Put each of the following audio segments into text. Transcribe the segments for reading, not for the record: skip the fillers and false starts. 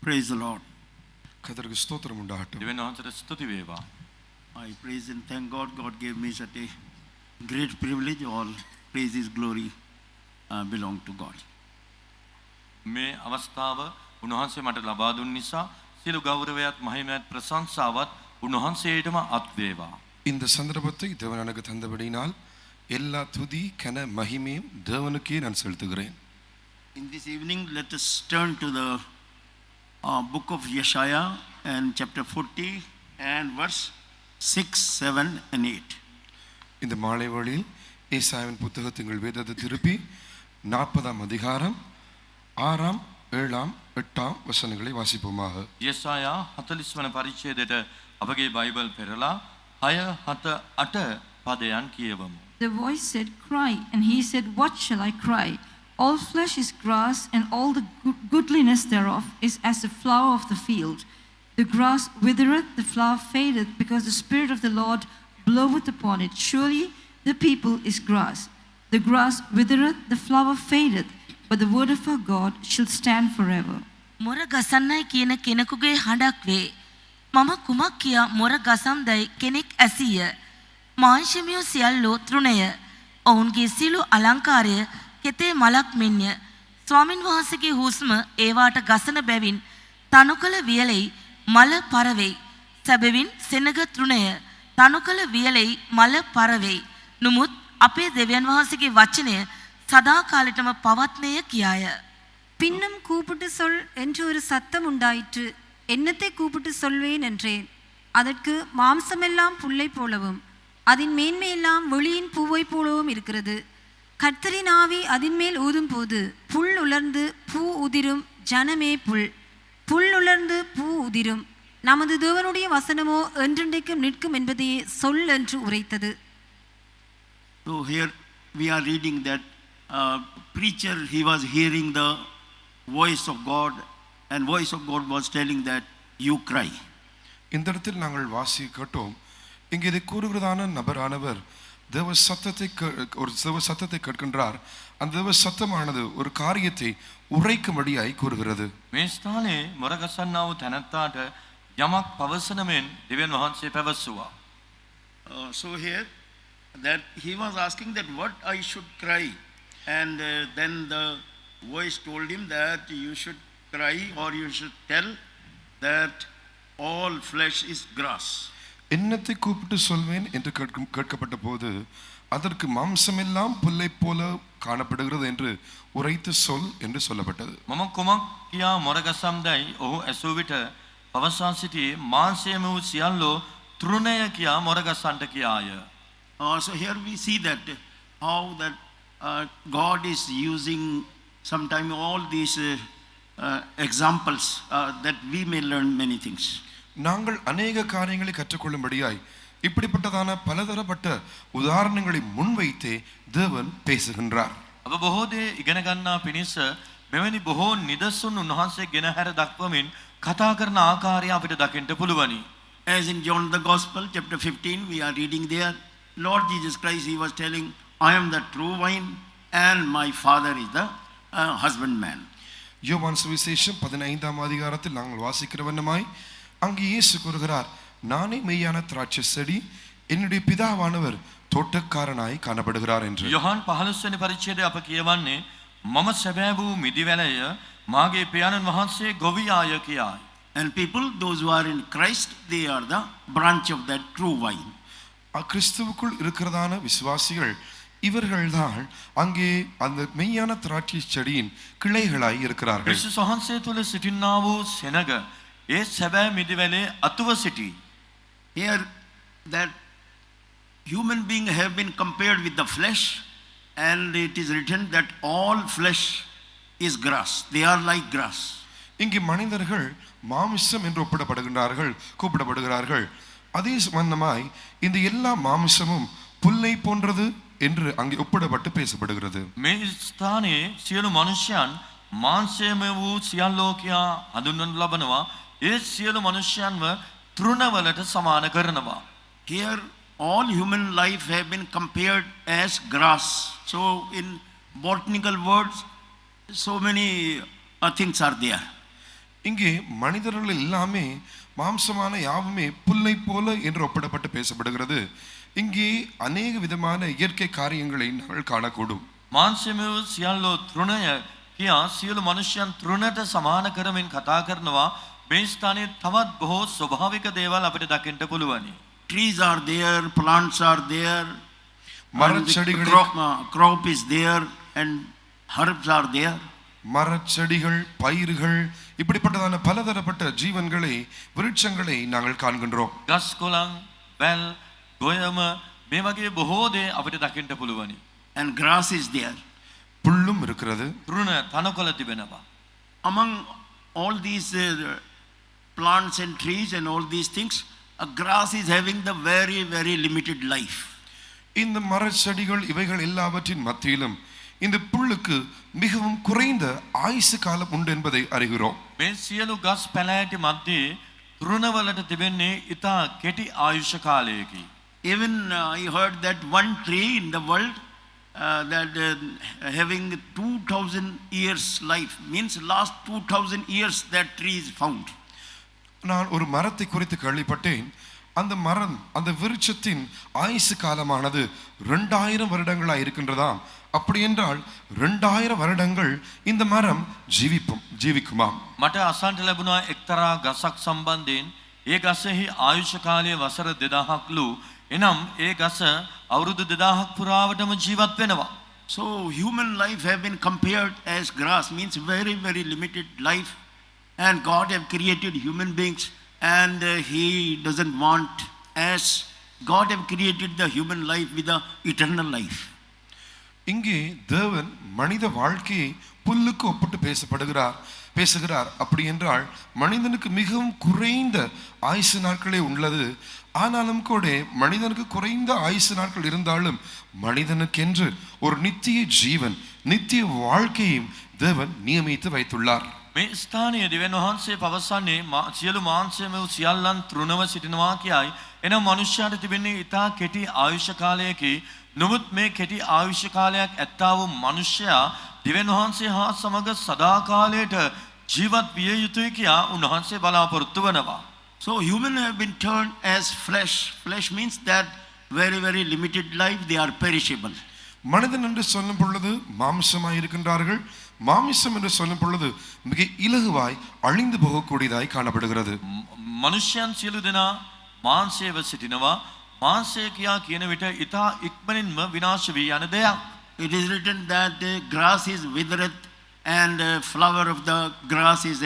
Praise the Lord. கர்த்தருக்கு ஸ்தோத்திரம் உண்டாகட்டும். දෙවියන් වහන්සේට ස්තුති වේවා. I praise and thank God. God gave me such a great privilege. All praise His glory belong to God. මේ අවස්ථාව උන්වහන්සේ මට ලබා දුන් නිසා සියලු ගෞරවයත් මහිමයත් ප්‍රශංසාවත් උන්වහන්සේටම අත් වේවා. இந்த சந்தர்ப்பத்தை தேவன் எனக்கு தந்தபடியினால் எல்லா துதி கன மகிமையும் தேவனுக்கே நான் செலுத்துகிறேன். In this evening, let us turn to the book of Yeshaya and chapter 40 and verse 6, 7 and 8. இந்த மாலை வேளையில் ஏசாயாவின் புத்தகத்தின் வேதத்தை திருப்பி 40ஆம் அதிகாரம் 6, 7, 8 வசனங்களை வாசிப்போமாக. යෙසායා 40 වන පරිච්ඡේදයට අපගේ බයිබල් පෙරලා 6, 7, 8 පදයන් කියවමු. The voice said, "Cry," and he said, "What shall I cry? All flesh is grass, and all the goodliness thereof is as the flower of the field. The grass withereth, the flower fadeth, because the Spirit of the Lord bloweth upon it. Surely the people is grass. The grass withereth, the flower fadeth, but the word of our God shall stand forever." මොර ගසන්නයි කියන කෙනෙකුගේ හඬක් වේ. මම කුමක් කියා මොර ගසම්දයි කෙනෙක් ඇසීය. මාංශමියෝ සියල්ලෝ තෘණය. ඔවුන්ගේ සියලු අලංකාරය කෙතේ මලක් මෙන්ය. ස්වාමින් වහන්සේගේ හුස්ම ඒවාට ගසන බැවින් තනුකල වියලෙයි මල පරවෙයි. සැබවින් සෙනග තෘණය තනුකල වියලෙයි මල පරවෙයි. නමුත් අපේ දෙවියන් වහන්සේගේ වචනය සදා කාලෙටම පවත්නේය කියාය. பின்னும் கூப்பிட்டு சொல் என்று ஒரு சத்தம் உண்டாயிற்று. என்னத்தை கூப்பிட்டு சொல்வேன் என்றேன். அதற்கு மாம்சமெல்லாம் புல்லை போலவும் அதன் மேன்மையெல்லாம் வெளியின் பூவை போலவும் இருக்கிறது. கர்த்தரின் ஆவி அதன் மேல் ஊதும் போது புல் உலர்ந்து பூ உதிரும். ஜனமே புல், புல் உலர்ந்து பூ உதிரும். நமது தேவனுடைய வசனமோ என்றென்றைக்கும் நிற்கும் என்பதையே சொல் என்று உரைத்தது. So here we are reading that preacher, he was hearing the voice of God, and voice of God was telling that you cry. இந்த இடத்தில் நாங்கள் வாசி கேட்டோம். இங்கே இதை கூறுகிறதான நபரானவர் தேவ சத்தத்தை கேட்கின்றார். அந்த தேவ சத்தமானது ஒரு காரியத்தை உரைக்கும்படியாய் கூறுகிறது. මේ ස්ථානයේ මොර ගසන්නා වූ තැනැත්තාට යමක් පවසන මෙන් දෙවියන් වහන්සේ පැවසුවා. So here that he was asking that what I should cry, and then the voice told him that you should cry or you should tell that all flesh is grass. என்னத்தை கூப்பிட்டு சொல்வேன் என்று கேட்கப்பட்ட போது அதற்கு மாம்சமெல்லாம் புல்லை போல காணப்படுகிறது என்று உரைத்து சொல் என்று சொல்லப்பட்டது. මම කුමක් කියා මොර ගසම්දයි ඔහු ඇසූ විට පවසා සිටියේ මාංශයම වූ සියල්ලෝ තෘණය කියා මොර ගසන්ට කියාය. So here we see that how that God is using sometime all these examples that we may learn many things. நாங்கள் அநேக காரியங்களை கற்றுக்கொள்ளும்படியாய் இப்படிப்பட்டதான பலதரப்பட்ட உதாரணங்களை முன்வைத்தே தேவன் பேசுகின்றார். අප බොහෝ දේ ඉගෙන ගන්නා පිණිස මෙවැනි බොහෝ නිදසුන් උන්වහන්සේ ගෙන හැර දක්වමින් කතා කරන ආකාරය අපිට දකින්න පුළුවනි. As in John the Gospel chapter 15 we are reading there, Lord Jesus Christ, he was telling, I am the true vine and my father is the husbandman. யோவான் சுவிசேஷம் 15ஆம் அதிகாரத்தில் நாங்கள் வாசிக்கிற வண்ணமாய் அங்கே இயேசு கூறுகிறார், நானே மெய்யான திராட்சை செடி, என்னுடைய பிதாவானவர் தோட்டக்காரனாய் காணப்படுகிறார் என்று. யோவான் 15 වෙනි පරිච්ඡේදය අප කියවන්නේ මම සැබෑ වූ මිදිවැලය මාගේ පියාණන් වහන්සේ ගොවියාය කියයි. And people, those who are in Christ, they are the branch of that true vine. கிறிஸ்துவுக்குள் இருக்கிறதான விசுவாசிகள் இவர்கள்தான் அங்கே அந்த மெய்யான திராட்சை செடியின் கிளைகளாய் இருக்கிறார்கள். கிறிஸ்து වහන්සේ තුල සිටිනා වූ සෙනග ඒ සැබෑ මිදිවැලේ අතුව සිටි. Here that human beings have been compared with the flesh, and it is written that all flesh is grass. They are like grass. இங்கே மனிதர்கள் மாமிசம் என்று கூப்பிடப்படுகிறார்கள். அதே சம்பந்தமாய் இந்த எல்லா மாமிசமும் புல்லை போன்றது என்று அங்கே ஒப்பிடப்பட்டு பேசப்படுகிறது. මේ ස්ථානයේ සියලු මනුෂ්‍යයන් මාංශයම වූ සියල්ලෝ කියා හඳුන්වනු ලබනවා. ඒ සියලු මනුෂ්‍යයන්ව තෘණවලට සමාන කරනවා. Here all human life have been compared as grass. So in botanical words so many things are there. இங்கே மனிதர்கள் எல்லாமே மாம்சமான யாவுமே புல்லை போல என்று ஒப்பிடப்பட்டு பேசப்படுகிறது. இங்கே அநேக விதமான இயற்கை காரியங்களை நாங்கள் காணக்கூடும். මාංශමය වූ සියල්ලෝ තෘණය කියා සියලු මනුෂ්‍යයන් තෘණට සමාන කරමින් කතා කරනවා. මේ ස්ථානයේ තවත් බොහෝ ස්වභාවික දේවල් අපිට දකින්න පුළුවනි. Trees are there, plants are there, crop is there, and herbs are there. மரச்செடிகள், பயிர்கள், இப்படிப்பட்டதான பலதரப்பட்ட ஜீவன்களை, விருட்சங்களை நாங்கள் காண்கின்றோம். ගස් කොළන්, වැල්, ගොයම මේ වගේ බොහෝ දේ අපිට දකින්න පුළුවනි. And grass is there. புல்லும் இருக்கிறது. තෘණ තනකොළ තිබෙනවා. Among all these plants and trees and all these things, a grass is having the very, very limited life. இந்த மரச்செடிகள் இவைகள் எல்லாவற்றின் மத்தியிலும் இந்த புல்லுக்கு மிகவும் குறைந்த ஆயுசு காலம் உண்டு என்பதை அறிகிறோம். මේ සියලු ගස් පැලෑටි මැද්දේ තෘණවලට තිබෙන්නේ ඊතා කෙටි ආයුෂ කාලයකි. Even I heard that one tree in the world that having 2000 years life, means last 2000 years that tree is found. நான் ஒரு மரத்தை குறித்து கேள்விப்பட்டேன். அந்த மரம், அந்த விருட்சத்தின் ஆயுசு காலமானது 2000 வருடங்களாக இருக்கின்றதாம். அப்படி என்றால் 2000 வருடங்கள் இந்த மரம் ஜீவிக்குமா? මට අසන්ට ලැබුණා එක්තරා ගසක් සම්බන්ධයෙන්. ඒ ගසෙහි ආයුෂ කාලය වසර 2000ක්ලු. එනම් ඒ ගස අවුරුදු 2000ක් පුරාවටම ජීවත් වෙනවා. So human life have been compared as grass, means very, very limited life, and God have created human beings, and he doesn't want, as God have created the human life with the eternal life. இங்கே தேவன் மனித வாழ்க்கையை புல்லுக்கு ஒப்பிட்டு பேசுகிறார். அப்படி என்றால் மனிதனுக்கு மிகவும் குறைந்த ஆயுசு நாட்களே உள்ளது. ஆனாலும் கூட மனிதனுக்கு குறைந்த ஆயுசு நாட்கள் இருந்தாலும் மனிதனுக்கென்று ஒரு நித்திய ஜீவன், நித்திய வாழ்க்கையும் தேவன் நியமித்து வைத்துள்ளார். මේ ස්ථානයේ දෙවියන් වහන්සේ පවසන්නේ සියලු මාංශයම වූ සියල්ලන් තෘණව සිටිනවා කියයි. එනම් මනුෂ්‍යයාට තිබෙන්නේ ඊටා කෙටි ආයුෂ කාලයකි. නමුත් මේ කෙටි ආයුෂ කාලයක් ඇත්තා වූ මනුෂ්‍යයා දෙවියන් වහන්සේ හා සමග සදාකාලයට ජීවත් විය යුතුයි කියා උන්වහන්සේ බලාපොරොත්තු වෙනවා. So human have been turned as flesh. Flesh means that very, very limited life, they are perishable. மனிதன் என்று சொல்லும் பொழுது மாம்சமாய் இருக்கின்றார்கள். மாமிசம் என்று சொல்லும் பொழுது மிக இலகுவாய் அழிந்து போகக்கூடியதாய் காணப்படுகிறது. මනුෂ්‍යයන් සියලු දෙනා මාංශයව සිටිනවා. මාංශය කියා කියන විට ඊටා ඉක්මනින්ම විනාශ වී යන දෙයක්. It is written that grass is withereth and flower of the grass is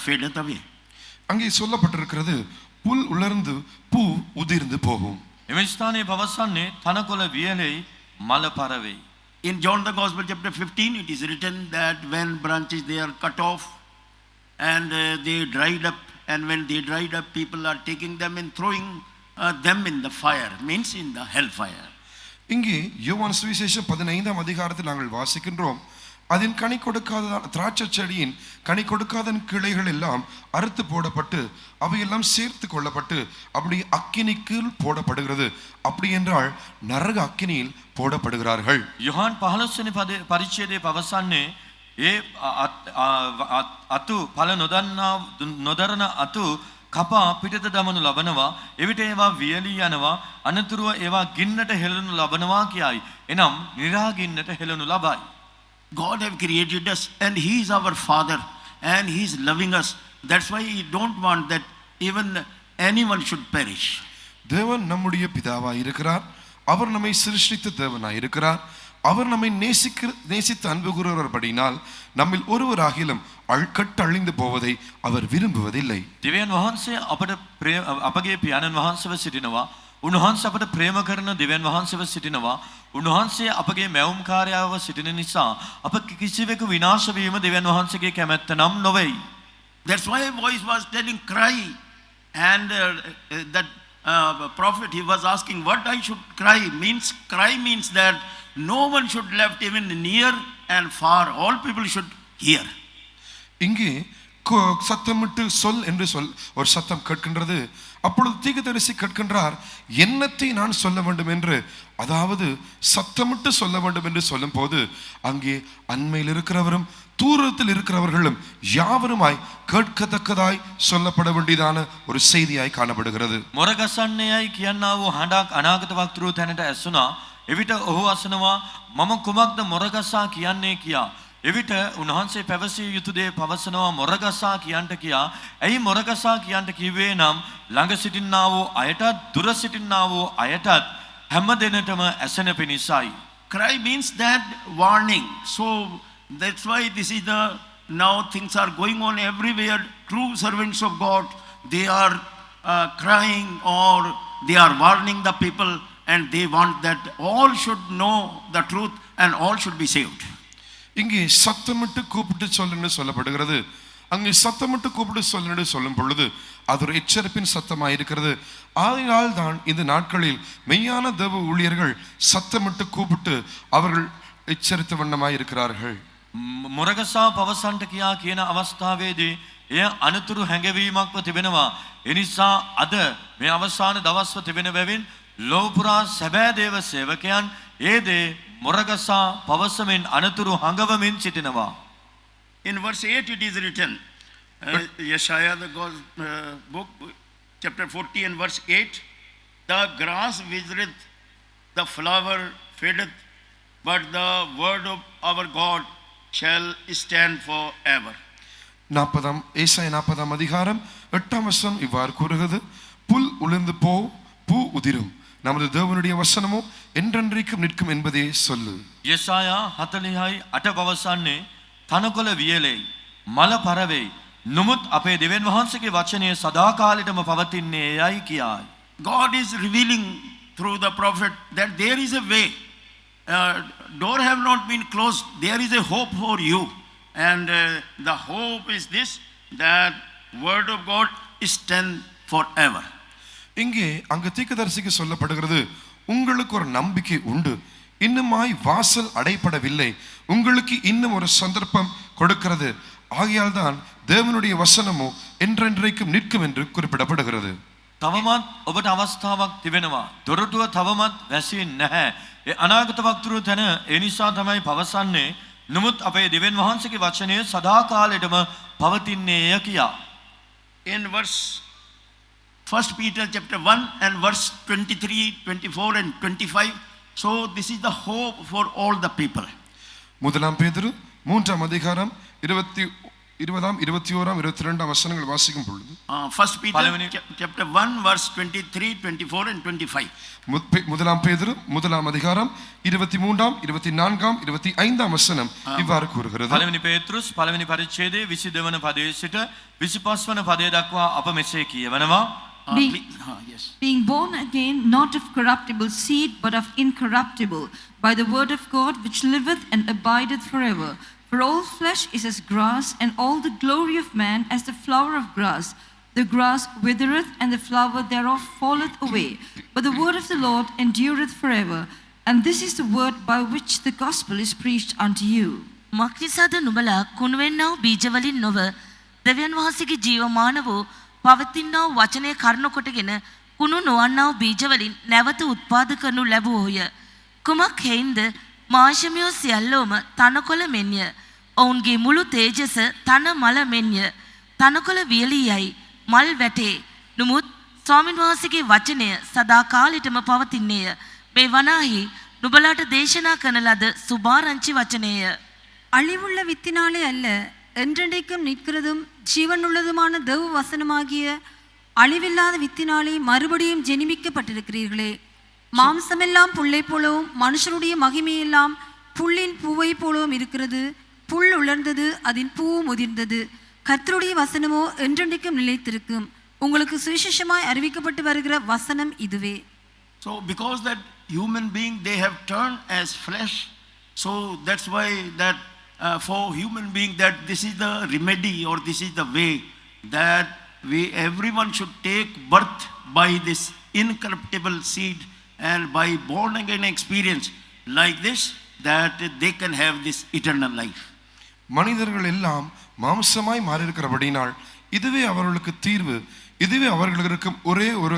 fadeth away. அங்கே சொல்லப்பட்டிருக்கிறது, புல் உலர்ந்து பூ உதிர்ந்து போகும். එම ස්ථානයේ පවසන්නේ තනකොළ වියලෙයි මල පරවෙයි. In John the Gospel chapter 15 it is written that when branches they are cut off and they dried up, and when they dried up people are taking them and throwing them in the fire, means in the hellfire. இங்கே யோவான் சுவிசேஷம் 15ஆம் அதிகாரத்தில் நாங்கள் வாசிக்கின்றோம், அதன் கனி கொடுக்காத திராட்சை செடியின் கனி கொடுக்காத கிளைகள் எல்லாம் அறுத்து போடப்பட்டு அவையெல்லாம் சேர்த்து கொள்ளப்பட்டு அப்படி அக்கினிக்குள் போடப்படுகிறது. அப்படி என்றால் நரக அக்கினியில் போடப்படுகிறார்கள். யோவான் 15 වෙනි පරිච්ඡේදයේ පවසන්නේ ඒ අතු ඵල නොදරන අතු කපා පිටත දමනු ලබනවා. එවිට ඒවා වියලී යනවා. අනතුරුව ඒවා ගින්නට හෙළනු ලබනවා කියයි. එනම් නිරාගින්නට හෙළනු ලබයි. God have created us and he is our father and he is loving us. That's why he don't want that even anyone should perish. தேவன் நம்முடைய பிதாவாய் இருக்கிறார். அவர் நம்மை சிருஷ்டித்த தேவனாய் இருக்கிறார். அவர் நம்மை நேசித்து அன்பு கூறுகிறபடினால் நம்மில் ஒருவராகிலும் அழிந்து போவதை அவர் விரும்புவதில்லை. දෙවියන් වහන්සේ අපගේ පියාණන් වහන්සේව සිටිනවා. උන්වහන්සේ අපට ප්‍රේම කරන දෙවියන් වහන්සේව සිටිනවා. උන්වහන්සේ අපගේ මැවුම්කාරයව සිටින නිසා අප කිසිවෙකු විනාශ වීම දෙවියන් වහන්සේගේ කැමැත්ත නම් නොවේයි. That's why a voice was telling cry, and that prophet he was asking what I should cry. Cry means that no one should left even near and far, all people should hear. இங்கே சத்தமிட்டு சொல் என்று ஒரு சத்தம் கேட்கின்றது. அப்பொழுது தீர்க்கதரிசி கேட்கின்றார், என்னத்தை நான் சொல்ல வேண்டும் என்று, அதாவது சத்தமிட்டு சொல்ல வேண்டும் என்று சொல்லும் போது அங்கே அண்மையில் இருக்கிறவரும் தூரத்தில் இருக்கிறவர்களும் யாவருமாய் கேட்கத்தக்கதாய் சொல்லப்பட வேண்டியதான ஒரு செய்தியாய் காணப்படுகிறது. මොරගසන්නේයයි කියන්නා වූ හඬක් අනාගත වක්තෘ තැනට ඇසුණා. එවිට ඔහු අසනවා මම කුමක්ද මොරගසා කියන්නේ කියා. එවිට උන්වහන්සේ පැවසිය යුතු දේ පවසනවා මොරගසා කියන්ට කියා. ඇයි මොරගසා කියන්ට කිව්වේ නම් ළඟ සිටින්නා වූ අයටත් දුර සිටින්නා වූ අයටත් හැම දෙනටම ඇසෙන පිණිසයි. Cry means that warning. So that's why this is the, now things are going on everywhere. True servants of God, they are crying or they are warning the people, and they want that all should know the truth and all should be saved. இங்கே சத்தமிட்டு கூப்பிட்டு சொல்லுன்னு சொல்லப்படுகிறது. அங்கே சத்தமிட்டு கூப்பிட்டு சொல்லுன்னு சொல்லும் பொழுது அது ஒரு எச்சரிப்பின் சத்தமாக இருக்கிறது. ஆகையால் தான் இந்த நாட்களில் மெய்யான தேவ ஊழியர்கள் சத்தமிட்டு கூப்பிட்டு அவர்கள் எச்சரித்த வண்ணமாய் இருக்கிறார்கள். මොරගසා පවසන්ට කියා කියන අවස්ථාවේදී එය අනතුරු හැඟවීමක්ව තිබෙනවා. එනිසා අද මේ අවසාන දවස්ව තිබෙන බැවින් ලෝපුරා සැබෑ දේව සේවකයන් ඒ දේ මොරගසා පවසමින් අනතුරු හඟවමින් සිටිනවා. In verse 8 it is written, Yeshaya the book, chapter 40 and verse 8, the grass withereth, the flower fadeth, but the word of our God shall stand forever. 40 ஏசாயா 40 அதிகாரம் 8 வசனம் இவ்வாறு கூறுகிறது, புல் உலர்ந்து போ, பூ உதிரும், நமது தேவனுடைய வசனமோ என்றென்றைக்கும் நிற்கும் என்பதே சொல்லு. යෙසායා 40යි 8 පවසන්නේ තනකොළ වියලෙයි, මල පරවෙයි, නමුත් අපේ දෙවියන් වහන්සේගේ වචනය සදාකාලෙටම පවතින්නේ යයි කියයි. God is revealing through the prophet that there is a way. Door have not been closed. There is a hope for you. And the hope is this, that word of God stand forever. இங்கே அங்கு தீர்க்கதரிசிக்கு சொல்லப்படுகிறது, உங்களுக்கு ஒரு நம்பிக்கை உண்டு, இன்னுமாய் வாசல் அடைபடவில்லை, உங்களுக்கு இன்னும் ஒரு சந்தர்ப்பம் கொடுக்கிறது. ஆகையால் தான் தேவனுடைய வசனமோ என்றென்றைக்கும் நிற்கும் என்று குறிப்பிடப்படுகிறது. තවමත් ඔබට අවස්ථාවක් තිබෙනවා. දොරටුව තවමත් වැසින් නැහැ. ඒ අනාගත වක්තෘ තැන ඒ නිසා තමයි පවසන්නේ, නමුත් අපේ දෙවියන් වහන්සේගේ වචනය සදාකාලෙටම පවතින්නේය කියා. In verse 1 Peter chapter 1 and verse 23, 24 and 25, so this is the hope for all the people. முதலாம் பேதுரு 3 அதிகாரம் 20, 21, 22 வசனங்கள் வாசிக்கும் பொழுது 1 Peter chapter 1 verse 23, 24 and 25. முதலாம் பேதுரு 1 அதிகாரம் 23, 24, 25 வசனம் இவ்வாறு கூறுகிறது. පළවෙනි පේතෘස් පළවෙනි පරිච්ඡේදයේ 22 වන පදයේ සිට 25 වන පදය දක්වා අප මෙසේ කියවනවා. Yes. Being born again, not of corruptible seed, but of incorruptible, by the word of God, which liveth and abideth forever. For all flesh is as grass, and all the glory of man as the flower of grass. The grass withereth, and the flower thereof falleth away. But the word of the Lord endureth forever. And this is the word by which the gospel is preached unto you. මක්නිසාද නුඹලා කුණුවෙන්නා වූ බීජවලින් නොව දෙවියන් වහන්සේගේ ජීවමාන වූ පවතිනා වූ වචනය කරුණ කොටගෙන කුණු නොවන්නා වූ බීජවලින් නැවත උත්පාද කරනු ලැබුවෝය. කුමක් හේයින්ද? මාංශමයෝ සියල්ලෝම තනකොළ මෙන්ය. ඔවුන්ගේ මුළු තේජස තන මල මෙන්ය. තනකොළ වියලී යයි, මල් වැටේ. නමුත් ස්වාමීන් වහන්සේගේ වචනය සදා කාලෙටම පවතින්නේය. මේ වනාහි නුඹලාට දේශනා කරන ලද සුභාරංචි වචනය. அழிவுள்ள வித்தினாலே அல்ல, என்றென்றைக்கும் நிற்கிறதும் ஜீவனுள்ளதுமான தேவ வசனமாகிய அழிவில்லாத வித்தினாலே மறுபடியும் ஜெனிமிக்கப்பட்டிருக்கிறீர்களே. மாம்சமெல்லாம் புல்லை போலவும் மனுஷருடைய மகிமையெல்லாம் புல்லின் பூவை போலவும் இருக்கிறது. புல் உலர்ந்தது, அதன் பூவும் உதிர்ந்தது. கர்த்தருடைய வசனமோ என்றென்றைக்கும் நிலைத்திருக்கும். உங்களுக்கு சுவிசேஷமாய் அறிவிக்கப்பட்டு வருகிற வசனம் இதுவே. So because that human being, they have turned as flesh, so that's why that for human being, that this is the remedy or this is the way that everyone should take birth by this incorruptible seed, and by born again experience like this, that they can have this eternal life. மனிதர்கள் எல்லாம் மாம்சமாய் மாறியிருக்கிறபடினால் இதுவே அவர்களுக்கு தீர்வு, இதுவே அவர்களுக்கு ஒரே ஒரு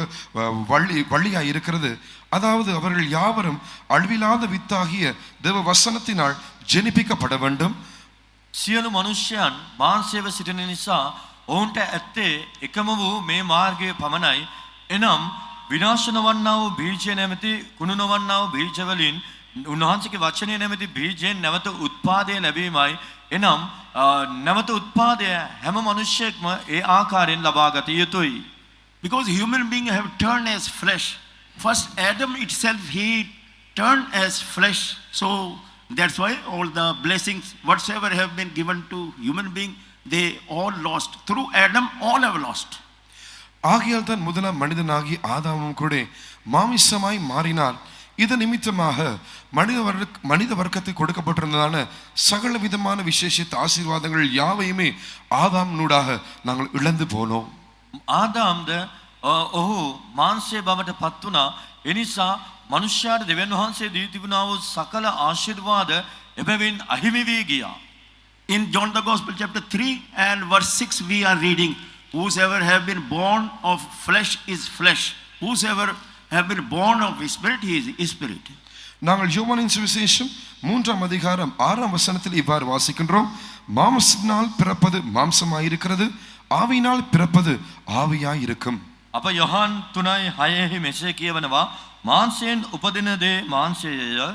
வழியாய் இருக்கிறது. அதாவது அவர்கள் யாவரும் அழிவில்லாத வித்தாகிய தேவ வசனத்தினால் ஜெனிப்பிக்கப்பட வேண்டும். සියලු මනුෂ්‍යයන් මාංශයව සිටින නිසා ඔවුන්ට ඇත්තේ එකම වූ මේ මාර්ගය පමණයි. එනම් විනාශ නොවන්නා වූ බීජය නැමැති කුණු නොවන්නා වූ බීජවලින් උන්වහන්සේගේ වචනය නැමැති බීජයෙන් නැවත උත්පාදය ලැබීමයි. එනම් නැවත උත්පාදය හැම මනුෂ්‍යයෙක්ම ඒ ආකාරයෙන් ලබා ගත යුතුයි. Because human beings have turned as flesh. First Adam itself, he turned as flesh. So that's why all the blessings whatsoever have been given to human being, they all lost. Through Adam all have lost. ஆகையால் தான் முதலாம் மனிதனாகி ஆதாமும் கூட மாமிசமாய் மாறினார். இது நிமித்தமாக மனித வர்க்கத்தை கொடுக்கப்பட்டிருந்ததான சகல விதமான விசேஷித்த ஆசீர்வாதங்கள் யாவையுமே ஆதாம் நூடாக நாங்கள் இழந்து போனோம். ආදාම්ද ඔහු මාංශය බවට පත් වුණා. එනිසා මනුෂ්‍යයාට දෙවියන් වහන්සේ දී තිබුණා වූ සකල ආශිර්වාද එබැවින් අහිමි වී ගියා. In John the Gospel chapter 3 and verse 6 we are reading, whosoever have been born of flesh is flesh, whosoever have been born of spirit he is spirit. நாங்கள் யோவானின் சுவிசேஷம் 3ஆம் அதிகாரம் 6ஆம் வசனத்தில் இவ்வாறு வாசிக்கின்றோம். மாம்சத்தினால் பிறப்பது மாம்சமாயிருக்கிறது, ஆவியினால் பிறப்பது ஆவியாயிருக்கும். අප යොහන් 3:6 මෙසේ කියවනවා, මාංශයෙන් උපදින දේ මාංශයය,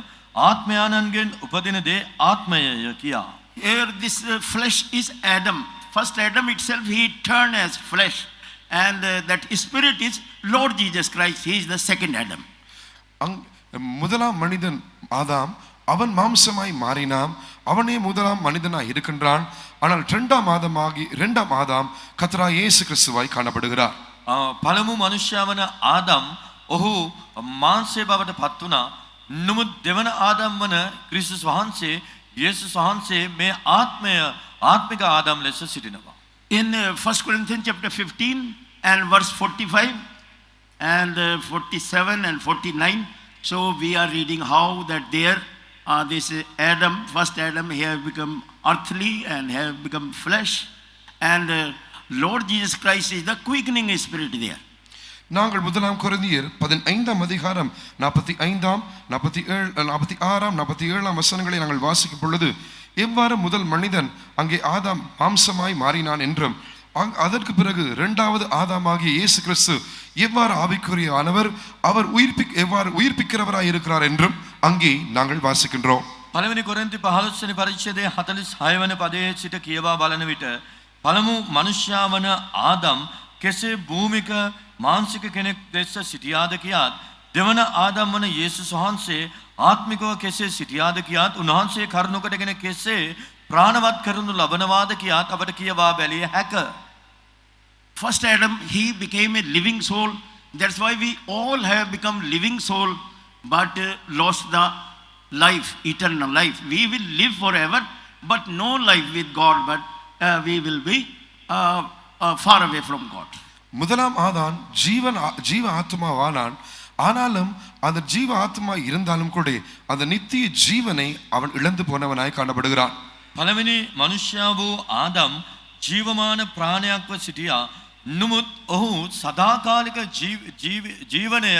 ආත්මයන්ගෙන් උපදින දේ ආත්මයය කියා. Here this flesh is Adam. First Adam itself he turned as flesh, and that spirit is Lord Jesus Christ. He is the second Adam. முதலாம் மனிதன் ஆதாம், அவன் மாம்சமாய் மாறினான், அவனே முதலாம் மனிதனாய் இருக்கின்றான். ஆனால் இரண்டாம் ஆதாம் கர்த்தராகிய இயேசு கிறிஸ்துவாய் காணப்படுகிறார். පළමු මනුෂ්‍යයා වන ආදම් ඔහු මාංශය බවට පත් වුණා. නමුත් දෙවන ආදම් වන ක්‍රිස්තුස් වහන්සේ යේසුස් වහන්සේ මේ ආත්මික ආදම් ලෙස සිටිනවා. In 1 Corinthians chapter 15 and verse 45 and 47 and 49, so we are reading how that there this Adam, first Adam, he have become earthly and have become flesh, and Lord Jesus Christ is the quickening spirit there. நாங்கள் முதலாம் கொரிந்தியர் 15ஆம் அதிகாரம் 45ஆம் 46ஆம் 47ஆம் வசனங்களை நாங்கள் வாசிக்கும் பொழுது எவ்வாறு முதல் மனிதன் அங்கே ஆதாம் மாம்சமாய் மாறினான் என்றும் அதற்கு பிறகு இரண்டாவது ஆதாமாகிய இயேசு கிறிஸ்து எவ்வாறு ஆவிக்குரியவானவர் அவர் எவ்வாறு உயிர்ப்பிக்கிறவராய் இருக்கிறார் என்றும் அங்கே நாங்கள் வாசிக்கின்றோம். පළවෙනි කොරින්ති 15 වෙනි පරිච්ඡේදයේ 46 වෙනි පදයේ සිට කියවා බලන විට පළමු මනුෂ්‍යයා වන ආදම් කෙසේ භූමික මාංශික කෙනෙක් දැස්ස සිටියාද කියාත්, දෙවන ආදම් වන යේසුස් වහන්සේ ආත්මිකව කෙසේ සිටියාද කියාත්, උන්වහන්සේ කරුණු කොටගෙන කෙසේ ප්‍රාණවත් කරනු ලබනවාද කියාත් අපට කියවා බැලිය හැක. First Adam, he became a living soul. That's why we all have become living soul, but lost the life, eternal life. We will live forever, but no life with God, but we will be far away from God. முதலாம் ஆதான் ஜீவ ஆத்மாவானான். ஆனாலும் அந்த ஜீவ ஆத்மா இருந்தாலும் கூட அந்த நித்திய ஜீவனை அவன் இழந்து போனவனாய் காணப்படுகிறான். පළවෙනි මනුෂ්‍යයා වූ ආදම් ජීවමාන ප්‍රාණයක්ව සිටියා. නමුත් ඔහු සදාකාලික ජීවනය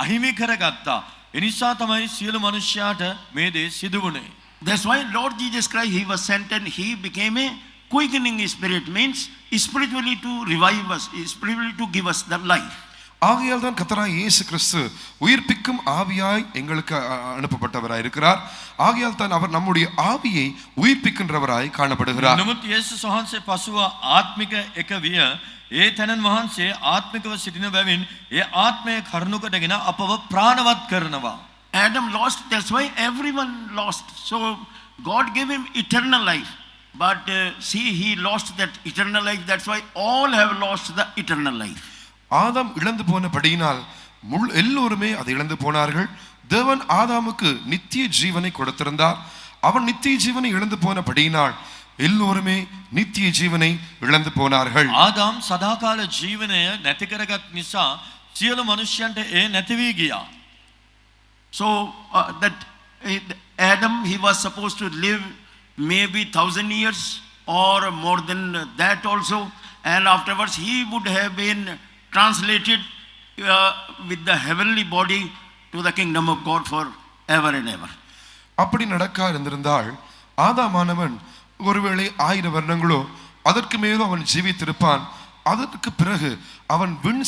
අහිමි කරගත්තා. එනිසා තමයි සියලු මනුෂ්‍යයාට මේ දේ සිදු වුණේ. That's why Lord Jesus Christ, he was sent and he became a quickening spirit, means spiritually to revive us, spiritually to give us the life. ஆகையால் தான் கர்த்தராகிய இயேசு கிறிஸ்து உயிர்ப்பிக்கும் ஆவியாய் எங்களுக்கு அனுப்பப்பட்டவராய் இருக்கிறார். ஆகையால் தான் அவர் நம்முடைய ஆவியை உயிர்ப்பிக்கின்றவராய் காணப்படுகிறார். නමුත් යේසුස් වහන්සේ පසුව ආත්මික එක විය. ඒ තැනන් වහන්සේ ආත්මිකව සිටින බැවින් ඒ ආත්මය කරුණු කොටගෙන අපව ප්‍රාණවත් කරනවා. Adam lost, that's why everyone lost. So God gave him eternal life, but see, he lost that eternal life. That's why all have lost the eternal life. ஆதாம் இழந்து போனபடியினால் எல்லோருமே அதை இழந்து போனார்கள். தேவன் ஆதாமுக்கு நித்திய ஜீவனை கொடுத்திருந்தார். அவன் நித்திய ஜீவனை இழந்து போனபடியினால் எல்லோருமே நித்திய ஜீவனை இழந்து போனார்கள். ආදාම් සදාකාල ජීවනය නැති කරගත් නිසා සියලු මනුෂ්‍යයන්ට ඒ නැති වී ගියා. So that Adam, he was supposed to live maybe 1,000 years or more than that also, and afterwards he would have been translated with the heavenly body to the kingdom of God for ever and ever. அப்படி நடக்க இருந்திருந்தால் ஆதாமானவன் ஒருவேளை 1000 வருடங்களோ அதற்கு மேலும் அவன் ஜீவித்திருப்பான். அதற்கு பிறகு அவன் விண்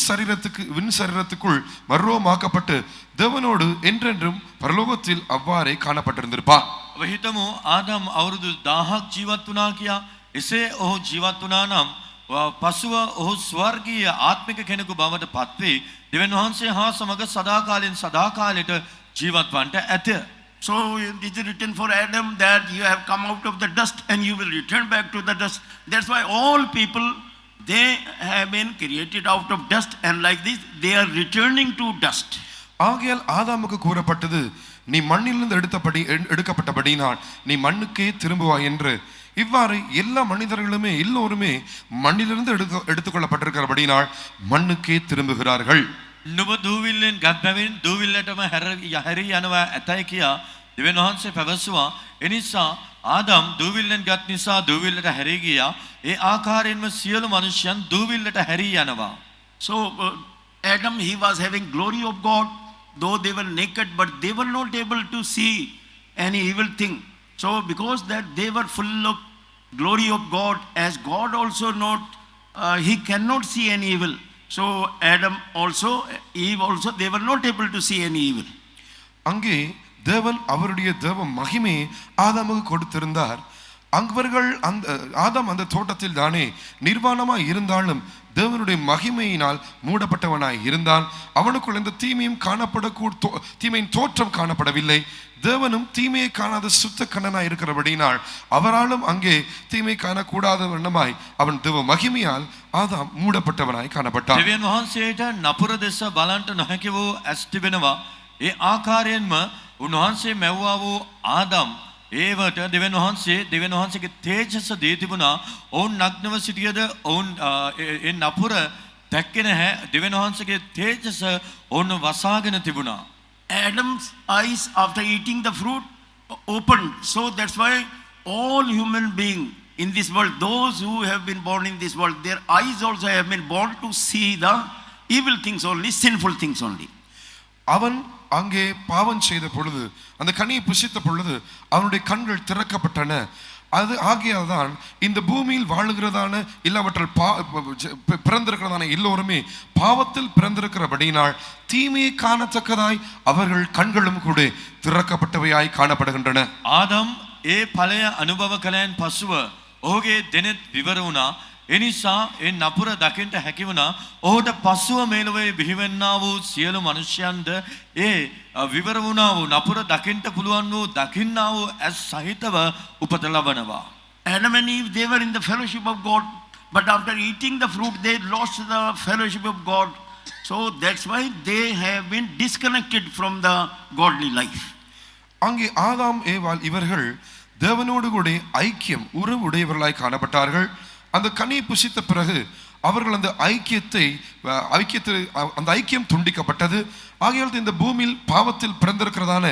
சரீரத்துக்குள் மர்ரோமாக்கப்பட்டு தேவனோடு என்றென்றும் பரலோகத்தில் அவ்வாறே காணப்பட்டிருந்திருப்பான். ඔබ හිතමු ආදම් අවුරුදු 1000ක් ජීවත් වුණා කියා. එසේ ඔහු ජීවත් වුණා නම් පසුව ඔහු ස්වර්ගීය ආත්මික කෙනෙකු බවට පත්වේ දෙවියන් වහන්සේ හා සමග සදාකාලෙන් සදාකාලයට ජීවත් වන්නට ඇත. So it is written for Adam that you have come out of the dust and you will return back to the dust. That's why all people, they have been created out of dust, and like this they are returning to dust. ஆகையால் ஆதாமுக்கு கூறப்பட்டது, நீ மண்ணிலிருந்து எடுக்கப்பட்டபடினால் நீ மண்ணுக்கே திரும்புவாய் என்று. இவ்வாறு எல்லா மனிதர்களுமே எல்லோருமே மண்ணிலிருந்து எடுத்துக்கொள்ளப்பட்டிருக்கிறபடினால் மண்ணுக்கே திரும்புகிறார்கள். නුඹ දූවිල්ලෙන් ගත් බැවින් දූවිල්ලටම හැරී යනවා ඇතයි කියා දෙවියන් වහන්සේ පැවසුවා. එනිසා ආදම් දූවිල්ලෙන් ගත් නිසා දූවිල්ලට හැරී ගියා. ඒ ආකාරයෙන්ම සියලු මනුෂ්‍යයන් දූවිල්ලට හැරී යනවා. So Adam, he was having glory of God, though they were naked, but they were not able to see any evil thing. So because that they were full of glory of God, as God also not, he cannot see any evil. So Adam also, Eve also, they were not able to see any evil. அங்கே தேவன் அவருடைய தேவ மகிமையை ஆதாமுக்கு கொடுத்திருந்தார். அவர்கள் ஆதாம் அந்த தோட்டத்தில் தானே நிர்வாணமாய் இருந்தாலும் தேவனுடைய மகிமையினால் மூடப்பட்டவனாய் இருந்தான். அவனுக்குள் எந்த தீமையின் தோற்றம் காணப்படவில்லை. தேவனும் தீமையை காணாத சுத்த கண்ணனாய் இருக்கிறபடினால் அவராலும் அங்கே தீமை காணக்கூடாத வண்ணமாய் அவன் தேவ மகிமையால் ஆதாம் மூடப்பட்டவனாய் காணப்பட்டான். දෙවියන් වහන්සේට නපුර දෙස බලන්ට නොහැකි වූ ඇස් තිබෙනවා. ඒ ආකාරයෙන්ම උන්වහන්සේ මැව්වා වූ ආදම් ඒවට දෙවියන් වහන්සේගේ තේජස දී තිබුණා. ඔවුන් නග්නව සිටියද ඔවුන් ඒ නපුර දැක්කේ නැහැ. දෙවියන් වහන්සේගේ තේජස ඔවුන් වසාගෙන තිබුණා. Adam's eyes after eating the fruit opened. So that's why all human beings in this world, those who have been born in this world, their eyes also have been born to see the evil things only, sinful things only. அவன் அங்கே பாவம் செய்த பொழுது, அந்த கனியை புசித்த பொழுது அவனுடைய கண்கள் திறக்கப்பட்டன. அது ஆகியதான் இந்த பூமியில் வாழுகிறதான இல்லாவற்றால் பிறந்திருக்கிறதான எல்லோருமே பாவத்தில் பிறந்திருக்கிறபடினால் தீமையை காணத்தக்கதாய் அவர்கள் கண்களும் கூட திறக்கப்பட்டவையாய் காணப்படுகின்றன. ආදම් ඒ ඵලය අනුභව කළයන් පසුව ඔහුගේ දෙනෙත් විවර වුණා. එනිසා ඒ නපුර දකින්ට හැකි වුණා. ඔහුට පසුව මේලොවේ බිහිවෙන්නා වූ සියලු මනුෂ්‍යයන්ද ඒ විවර වුණා වූ නපුර දකින්ට පුළුවන් වූ දකින්නා වූ ඇස් සහිතව උපත ලබනවා. Adam and Eve, they were in the fellowship of God, but after eating the fruit they lost the fellowship of God. So that's why they have been disconnected from the godly life. அங்கே ஆதாம் ஏவாள் இவர்கள் தேவனோடு கூட ஐக்கியம் உறவுடையவர்களாய் காணப்பட்டார்கள். அந்த கனியை புசித்த பிறகு அவர்கள் அந்த ஐக்கியம் துண்டிக்கப்பட்டது. ஆகையால் இந்த பூமியில் பாவத்தில் பிறந்திருக்கிறதான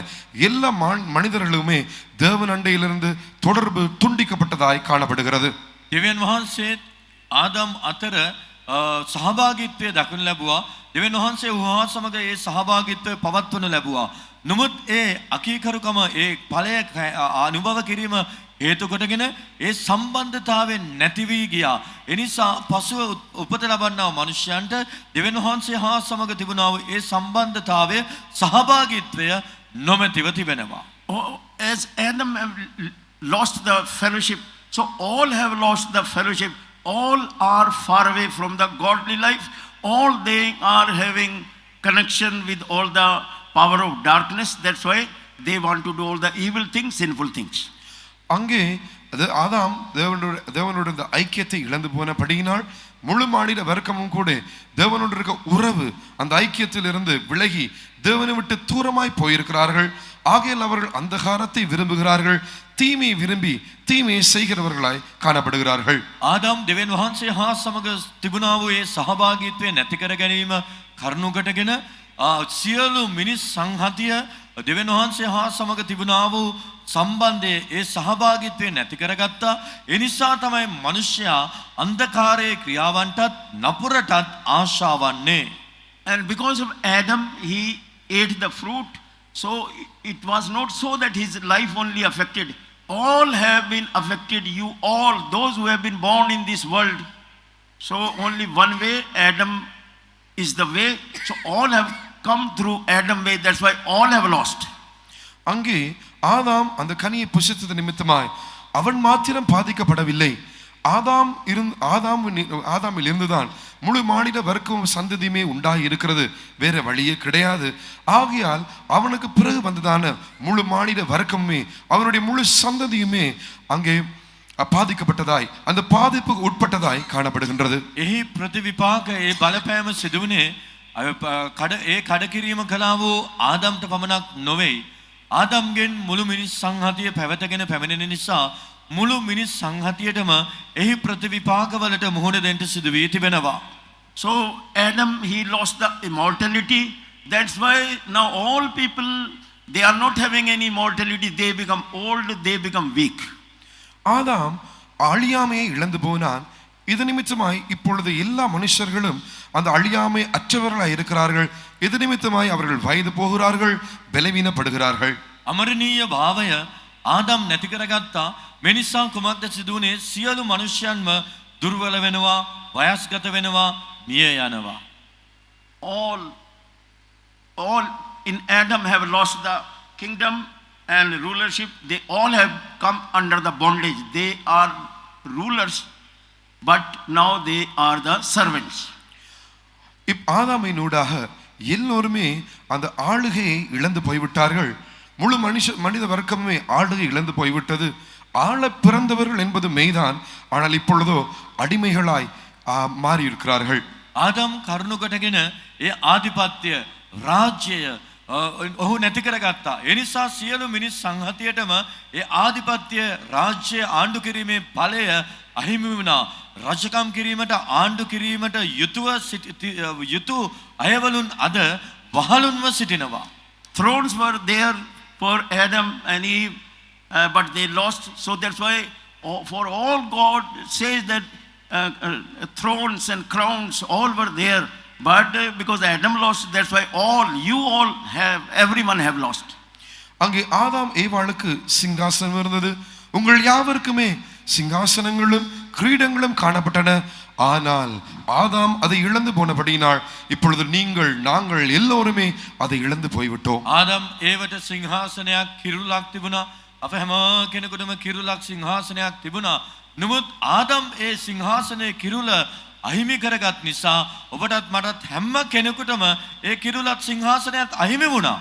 எல்லா மனிதர்களுமே தேவன் அண்டையிலிருந்து தொடர்பு துண்டிக்கப்பட்டதாய் காணப்படுகிறது. දෙවියන් වහන්සේත් ආදම් අතර සහභාගීත්වය දක්වනු ලැබුවා. දෙවියන් වහන්සේ වහා සමග ඒ සහභාගීත්වය පවත්වනු ලැබුවා. නමුත් ඒ අකීකරුකම ඒ ඵලය අනුභව කිරීම හේතු කොටගෙන ඒ සම්බන්ධතාවයෙන් නැති වී ගියා. එනිසා පසුව උපත ලබන්නා මනුෂ්‍යයන්ට දෙවියන් වහන්සේ හා සමග තිබුණා වූ ඒ සම්බන්ධතාවය සහභාගීත්වය නොමැතිව තිබෙනවා. As Adam lost the fellowship, so all have lost the fellowship. All are far away from the godly life. All they are having connection with all the power of darkness. That's why they want to do all the evil things, sinful things. அங்கே ஆதாம் தேவனோட இந்த ஐக்கியத்தை இழந்து போனபடியினால் முழு மாநில வர்க்கமும் கூட தேவனோடு இருக்க உறவு அந்த ஐக்கியத்தில் இருந்து விலகி தேவனை விட்டு தூரமாய் போயிருக்கிறார்கள். ஆகையால் அவர்கள் அந்தகாரத்தை விரும்புகிறார்கள். தீமையை விரும்பி தீமையை செய்கிறவர்களாய் காணப்படுகிறார்கள். ආදම් දෙවියන් වහන්සේ හා සමග තිබුණා වූ ඒ සහභාගීත්වය නැති කර ගැනීම කරුණු කොටගෙන සියලු මිනිස් සංහතිය දෙවියන් වහන්සේ හා සමග තිබුණා වූ සම්බන්ධයේ ඒ සහභාගීත්වය නැති කරගත්තා. ඒ නිසා තමයි මිනිසයා අන්ධකාරයේ ක්‍රියාවන්ටත් නපුරටත් ආශාවන්නේ. And because of Adam, he ate the fruit. So it was not so that his life only affected. All have been affected, you all, those who have been born in this world. So only one way, Adam is the way. So all have come through Adam way. That's why all have lost. அங்கே ஆதாம் அந்த கனியை புசித்தது நிமித்தமாய் அவன் மாத்திரம் பாதிக்கப்படவில்லை. ஆதாமில் இருந்துதான் முழு மானிட வர்க்கமும் சந்ததியுமே உண்டாகி இருக்கிறது. வேற வழியே கிடையாது. ஆகையால் அவனுக்கு பிறகு வந்ததான முழு மானிட வர்க்கமுமே அவனுடைய முழு சந்ததியுமே அங்கே பாதிக்கப்பட்டதாய் அந்த பாதிப்புக்கு உட்பட்டதாய் காணப்படுகின்றது. එහි ප්‍රතිවිපාක ඒ බලපෑම සිදුවුණේ ඒ කඩකිරීම කළා වූ ආදම්ට පමණක් නොවේ. ආදම්ගෙන් මුළු මිනිස් සංහතිය පැවතගෙන පැමිණෙන නිසා මුළු මිනිස් සංහතියටම එහි ප්‍රතිවිපාකවලට මුහුණ දෙන්න සිදු වී තිබෙනවා. So Adam, he lost the immortality. That's why now all people, they are not having any immortality. They become old, they become weak. ஆதாம் அழியாமையை இழந்து போனான். இது நிமித்தமாய் இப்பொழுது எல்லா மனுஷர்களும் அந்த அழியாமை அற்றவர்களாய் இருக்கிறார்கள். இது நிமித்தமாய் அவர்கள் வயது போகிறார்கள், பலவீனப்படுகிறார்கள். අමරණීය භාවය ආදම් නැති කරගත්තා. මේ නිසා කුමක්ද සිදුවුනේ? සියලු මනුෂ්‍යයන්ම දුර්වල වෙනවා, වයස්ගත වෙනවා, මිය යනවා. All in Adam have lost the kingdom and rulership. They all have come under the bondage. They are rulers, but now they are the servants. ஆதாமினூடாக எல்லோருமே அந்த ஆளுகையை இழந்து போய்விட்டார்கள். முழு மனித வர்க்கமே ஆளுகை இழந்து போய்விட்டது. ஆள பிறந்தவர்கள் என்பது மெய்தான். ஆனால் இப்பொழுதோ அடிமைகளாய் மாறி இருக்கிறார்கள். ආදම් කරුණු කොටගෙන ඒ ආධිපත්‍ය රාජ්‍යය ඔහු නැති කරගත්තා. ඒ නිසා සියලු මිනිස් සංහතියටම ඒ ආධිපත්‍ය රාජ්‍ය ආණ්ඩු කිරීමේ බලය අහිමි වුණා. රජකම් කිරීමට ආණ්ඩු කිරීමට යුතු අයවලුන් අද වහලුන්ව සිටිනවා. Thrones were there for Adam and Eve, but they lost. So that's why for all God says that thrones and crowns all were there. But because Adam lost, that's why everyone have lost. அங்கே ஆதாம் ஏவாளுக்கு சிங்காசனம் இருந்தது. உங்கள் யாவருக்குமே சிங்காசனங்களும் கிரீடங்களும் காணப்பட்டன. ஆனால் ஆதாம் அதை இழந்து போனபடியினால் இப்பொழுது நாங்கள் எல்லோருமே அதை இழந்து போய்விட்டோம். ආදම් ඒවට සිංහාසනයක් කිරුලක් තිබුණා. අප හැම කෙනෙකුටම කිරුලක් සිංහාසනයක් තිබුණා. නමුත් ආදම් ඒ සිංහාසනයේ කිරුල අහිමි කරගත් නිසා ඔබටත් මටත් හැම කෙනෙකුටම ඒ කිරුලත් සිංහාසනයත් අහිමි වුණා.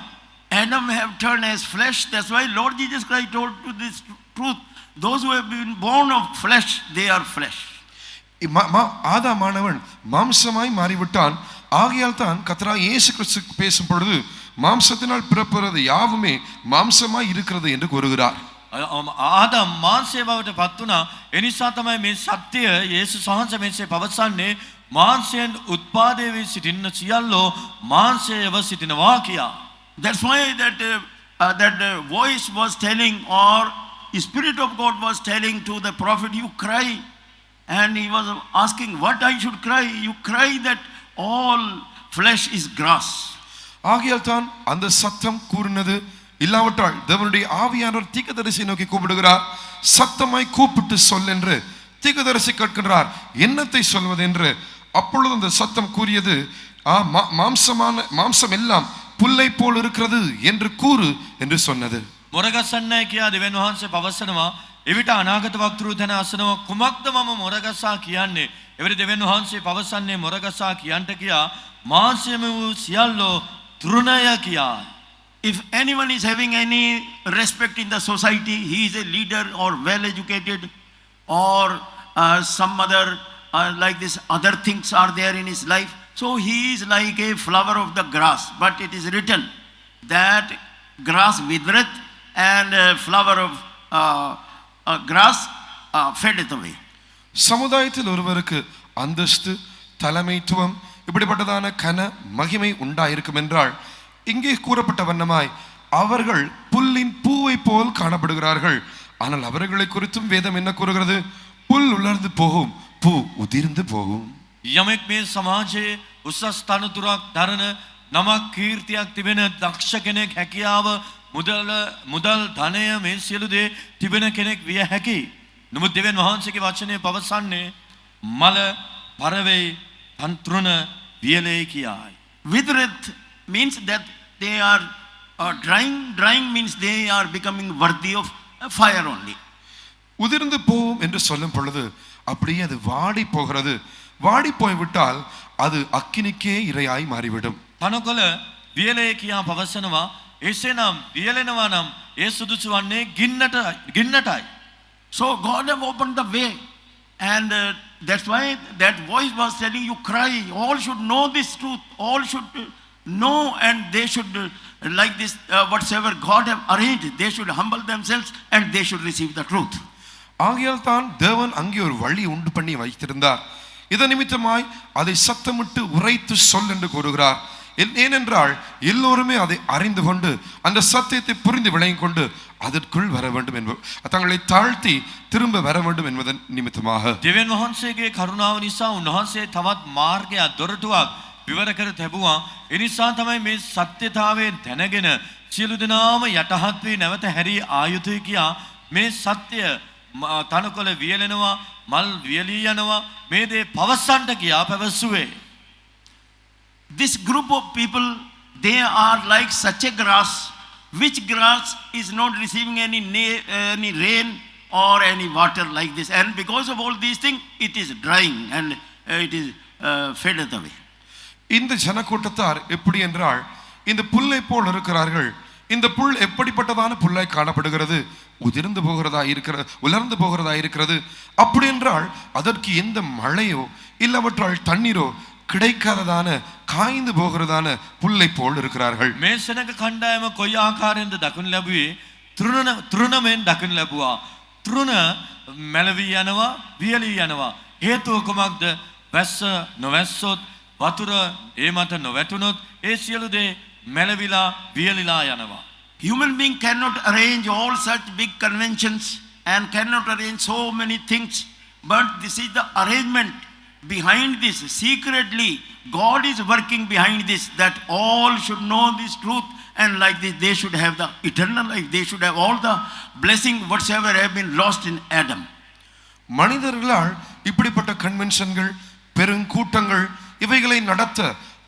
Adam have turned as flesh. That's why Lord Jesus Christ told to this truth. Those who have been born of flesh, they are flesh. ஆதாமானவன் மாம்சமாய் மாறிவிட்டான். ஆகையால் தான் கர்த்தராகிய இயேசு கிறிஸ்து பேசும் பொழுது மாம்சத்தினால் பிறப்பது யாவுமே மாம்சமாய் இருக்கிறது என்று கூறுகிறார். ආදම් මාංශය බවට පත් වුණා. ඒ නිසා තමයි මේ සත්‍යය යේසුස් වහන්සේ මෙසේ පවසන්නේ මාංශයෙන් උත්පාදේ වී සිටින්න සියල්ලෝ මාංශයව සිටිනවා කියා. That's why that voice was telling, or the Spirit of God was telling to the prophet, you cry. And he was asking what I should cry. You cry that all flesh is grass. ஆகையால் தான் அந்த சத்தம் கூறினது. இல்லாவிட்டால் தேவனுடைய ஆவியானவர் தீர்க்கதரிசியை நோக்கி கூப்பிடுகிறார். சத்தமாய் கூப்பிட்டு சொல் என்று தீர்க்கதரிசி கேட்கிறார். என்னத்தை சொல்வது என்று. அப்பொழுது அந்த சத்தம் கூறியது, மாம்சம் எல்லாம் புல்லை போல் இருக்கிறது என்று கூறு என்று சொன்னது. මොරගසන්නයි කියා දෙවියන් වහන්සේ පවසනවා. එවිට අනාගත වක්තෘ තන අසනවා කුමක්ද මම මොරගසා කියන්නේ. එවිට දෙවියන් වහන්සේ පවසන්නේ මොරගසා කියන්ට කියා මාංශයම වූ සියල්ලෝ තෘණය කියා. If anyone is having any respect in the society, he is a leader or well educated or some other like this other things are there in his life. So he is like a flower of the grass. But it is written that grass withereth and flower of grass fadeth away. சமுதாயத்தில் ஒருவருக்கு அந்தஸ்து, தலைமைத்துவம் இப்படிப்பட்டதான கன மகிமை உண்டாயிருக்கும் என்றால் இங்கே கூறப்பட்ட வண்ணமாய் அவர்கள் புல்லின் பூவை போல் காணப்படுகிறார்கள். ஆனால் அவர்களை குறித்தும் வேதம் என்ன கூறுகிறது? புல் உலர்ந்து போகும், பூ உதிர்ந்து போகும். යමෙක් මේ සමාජයේ උසස් තනතුරක් දරන නමක් කීර්තියක් තිබෙන දක්ෂ කෙනෙක් හැකියාව මුදල් ධනය මේ සියලු දේ තිබෙන කෙනෙක් විය හැකියි. නමුත් දෙවියන් වහන්සේගේ වචනය පවසන්නේ මල පරවෙයි තන්ත්‍රණ වියලේ කියායි. Withereth means that they are drying. Drying means they are becoming worthy of fire only. உதிர்ந்து போகும் என்று சொல்லும் பொழுது அப்படியே அது வாடி போகிறது. வாடி போய்விட்டால் அது அக்கினிக்கே இரையாய் மாறிவிடும். තනකොළ වියලේ කියා පවසනවා. එසේනම් වියලෙනවා නම් ඒ සුදුසු වන්නේ ගින්නටයි. So God have opened the way, and that's why that voice was telling you, cry. All should know this truth. All should know, and they should like this whatsoever God have arranged, they should humble themselves and they should receive the truth. ஆகையால் தான் தேவன் அங்கே ஒரு வழி உண்டு பண்ணி வைத்திருந்தார். இதன் நிமித்தமாய் அதை சத்தமிட்டு உரைத்து சொல் என்று கூறுகிறார். ஏனென்றால் எல்லோருமே அதை அறிந்து கொண்டு அந்த சத்தியத்தை புரிந்து விளங்கிக் கொண்டு அதற்குள் வர வேண்டும் என்பது, தங்களை தாழ்த்தி திரும்ப வர வேண்டும் என்பதன் நிமித்தமாக. දෙවියන් වහන්සේගේ කරුණාව නිසා උන්වහන්සේ තවත් මාර්ගයක් දොරටුවක් විවර කර තිබුවා. ඒ නිසා තමයි මේ සත්‍යතාවය දැනගෙන සියලු දෙනාම යටහත් වී නැවත හැරී ආයුතුයි කියා මේ සත්‍ය තනකොළ වියලෙනවා, මල් වියලී යනවා, මේ දේ පවසන්නට කියා පැවසුවේ. This group of people, they are like such a grass, which grass is not receiving any rain or any water like this, and because of all these things it is drying and it is faded away. இந்த ஜனக்கூட்டத்தார் எப்படி என்றால் இந்த புல்லை போல் இருக்கிறார்கள். இந்த புல் எப்படிப்பட்டதான புல்லாய் காணப்படுகிறது? உதிர்ந்து போகிறதா இருக்கிறது, உலர்ந்து போகிறதா இருக்கிறது. அப்படி என்றால் அதற்கு எந்த மழையோ இல்லவற்றால் தண்ணீரோ கிடைக்காததான காய்ந்து போகிறதான புல்லை போல் இருக்கிறார்கள். මේ සෙනඟ කණ්ඩායම කොයි ආකාරයෙන්ද දකින්න ලැබුවේ? තෘණමෙන් දකින්න ලැබුවා. තෘණ මැලවී යනවා, වියලී යනවා. හේතුව කුමක්ද? වැස්ස නොවැස්සොත්, වතුර ඒ මත නොවැටුනොත් ඒ සියලු දේ මැලවිලා වියලිලා යනවා. Human being cannot arrange all such big conventions and cannot arrange so many things, but this is the arrangement behind this. Secretly God is working behind this, that all should know this truth, and like this they should have the eternal life. They should have all the blessing whatsoever have been lost in Adam. மனிதர்களால் இப்படிப்பட்ட கன்வென்ஷன்கள், பெருங்கூட்டங்கள் இவைகளை நடத்த,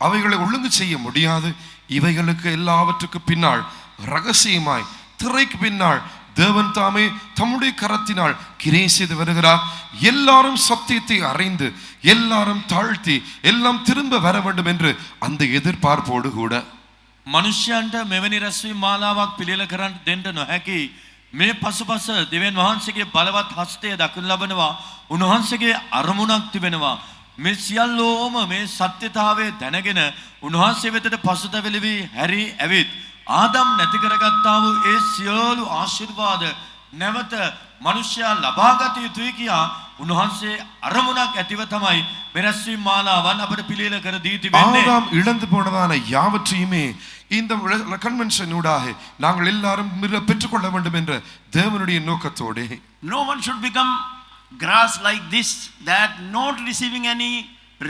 அவைகளை ஒழுங்கு செய்ய முடியாது. இவைகளுக்கு எல்லாவற்றுக்கு பின்னால் ரகசியமாய் திரைக்கு பின்னால் தேவன் தாமே தம்முடைய கரத்தினால் கிரியை செய்து வருகிறார். எல்லாரும் சத்தியத்தை அறிந்து, எல்லாரும் தாழ்த்தி, எல்லாம் திரும்ப வர வேண்டும் என்று அந்த எதிர்பார்ப்போடு கூட මනුෂ්‍යයන්ට මෙවැනි රැස්වීම් මාලාවක් පිළිල කරන්න දෙන්න නොහැකි. මේ පසුපස දෙවියන් වහන්සේගේ බලවත් හස්තය දකින්න ලබනවා. උන්වහන්සේගේ අරමුණක් තිබෙනවා. මේ සියල්ලෝම මේ සත්‍යතාවය දැනගෙන උන්වහන්සේ වෙතට පසුතැවිලි වී හැරී ඇවිත් ආදම් නැති කරගත්තා වූ ඒ සියලු ආශිර්වාද නැවත මනුෂ්‍යයා ලබාගත යුතුයි කියා උන්වහන්සේ අරමුණක් ඇතිව තමයි මෙරැස්වීම් මාලාවන් අපට පිළිල කර දී තිබෙන්නේ. ஆதாம் இழந்து போனதான யாவற்றையுமே இந்த கன்வென்ஷன் ஊடாக நாங்கள் எல்லாரும் பெற்றுக்கொள்ள வேண்டும் என்ற தேவனுடைய நோக்கத்தோடு No one should become grass like this, that not receiving any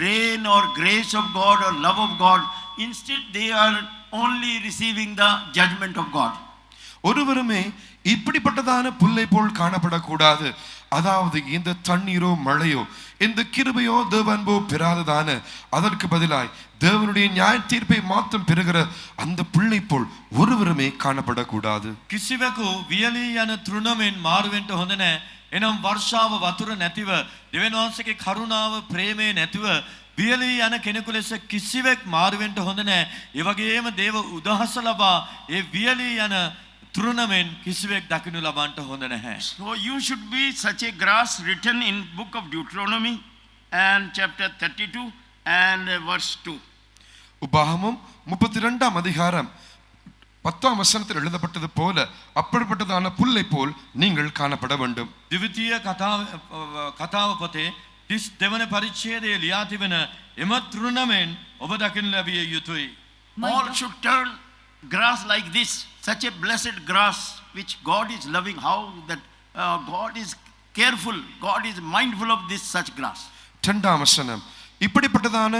rain or grace of God or love of God. Instead they are only receiving the judgment of God. ஒருவருமே இப்படிப்பட்டதான புல்லை போல் காணப்படக்கூடாது. அதாவது இந்த தண்ணீரோ மழையோ இந்த கிருபையோ தேவன்போ பெறாததான, அதற்கு பதிலாய் தேவனுடைய நியாய தீர்ப்பை மாத்திரம் பெறுகிற அந்த புல்லை போல் ஒருவருமே காணப்படக்கூடாது. කිසිවෙකු වියලී යන තෘණමෙන් මාරුවෙන්ට හොඳ නැහැ. එනම් වර්ෂාව වතුර නැතිව, දෙවියන් වහන්සේගේ කරුණාව ප්‍රේමය නැතිව වියලී යන කෙනෙකු ලෙස කිසිවෙක් මාරුවෙන්ට හොඳ නැහැ. ඒ වගේම දේව උදහස ලබා ඒ වියලී යන තෘණමෙන් කිසිවෙක් දකින්න ලබන්නට හොඳ නැහැ. So you should be such a grass, written in book of Deuteronomy and chapter 32 and verse 2. உபாகமம் 32ஆம் அதிகாரம் 10ஆம் வசனத்தில் எழுதப்பட்டது போல அப்படிப்பட்டதான புல்லை போல் நீங்கள் காணப்பட வேண்டும். ද්විතීය කතාව පොතේ තිස් දෙවන පරිච්ඡේදයේ ලියා තිබෙන එම තෘණමෙන් ඔබ දකින්න ලැබිය යුතුයි. All should turn grass like this, such a blessed grass which God is loving. How that God is careful, God is mindful of this such grass. இரண்டாம் வசனம், இப்படிப்பட்டதான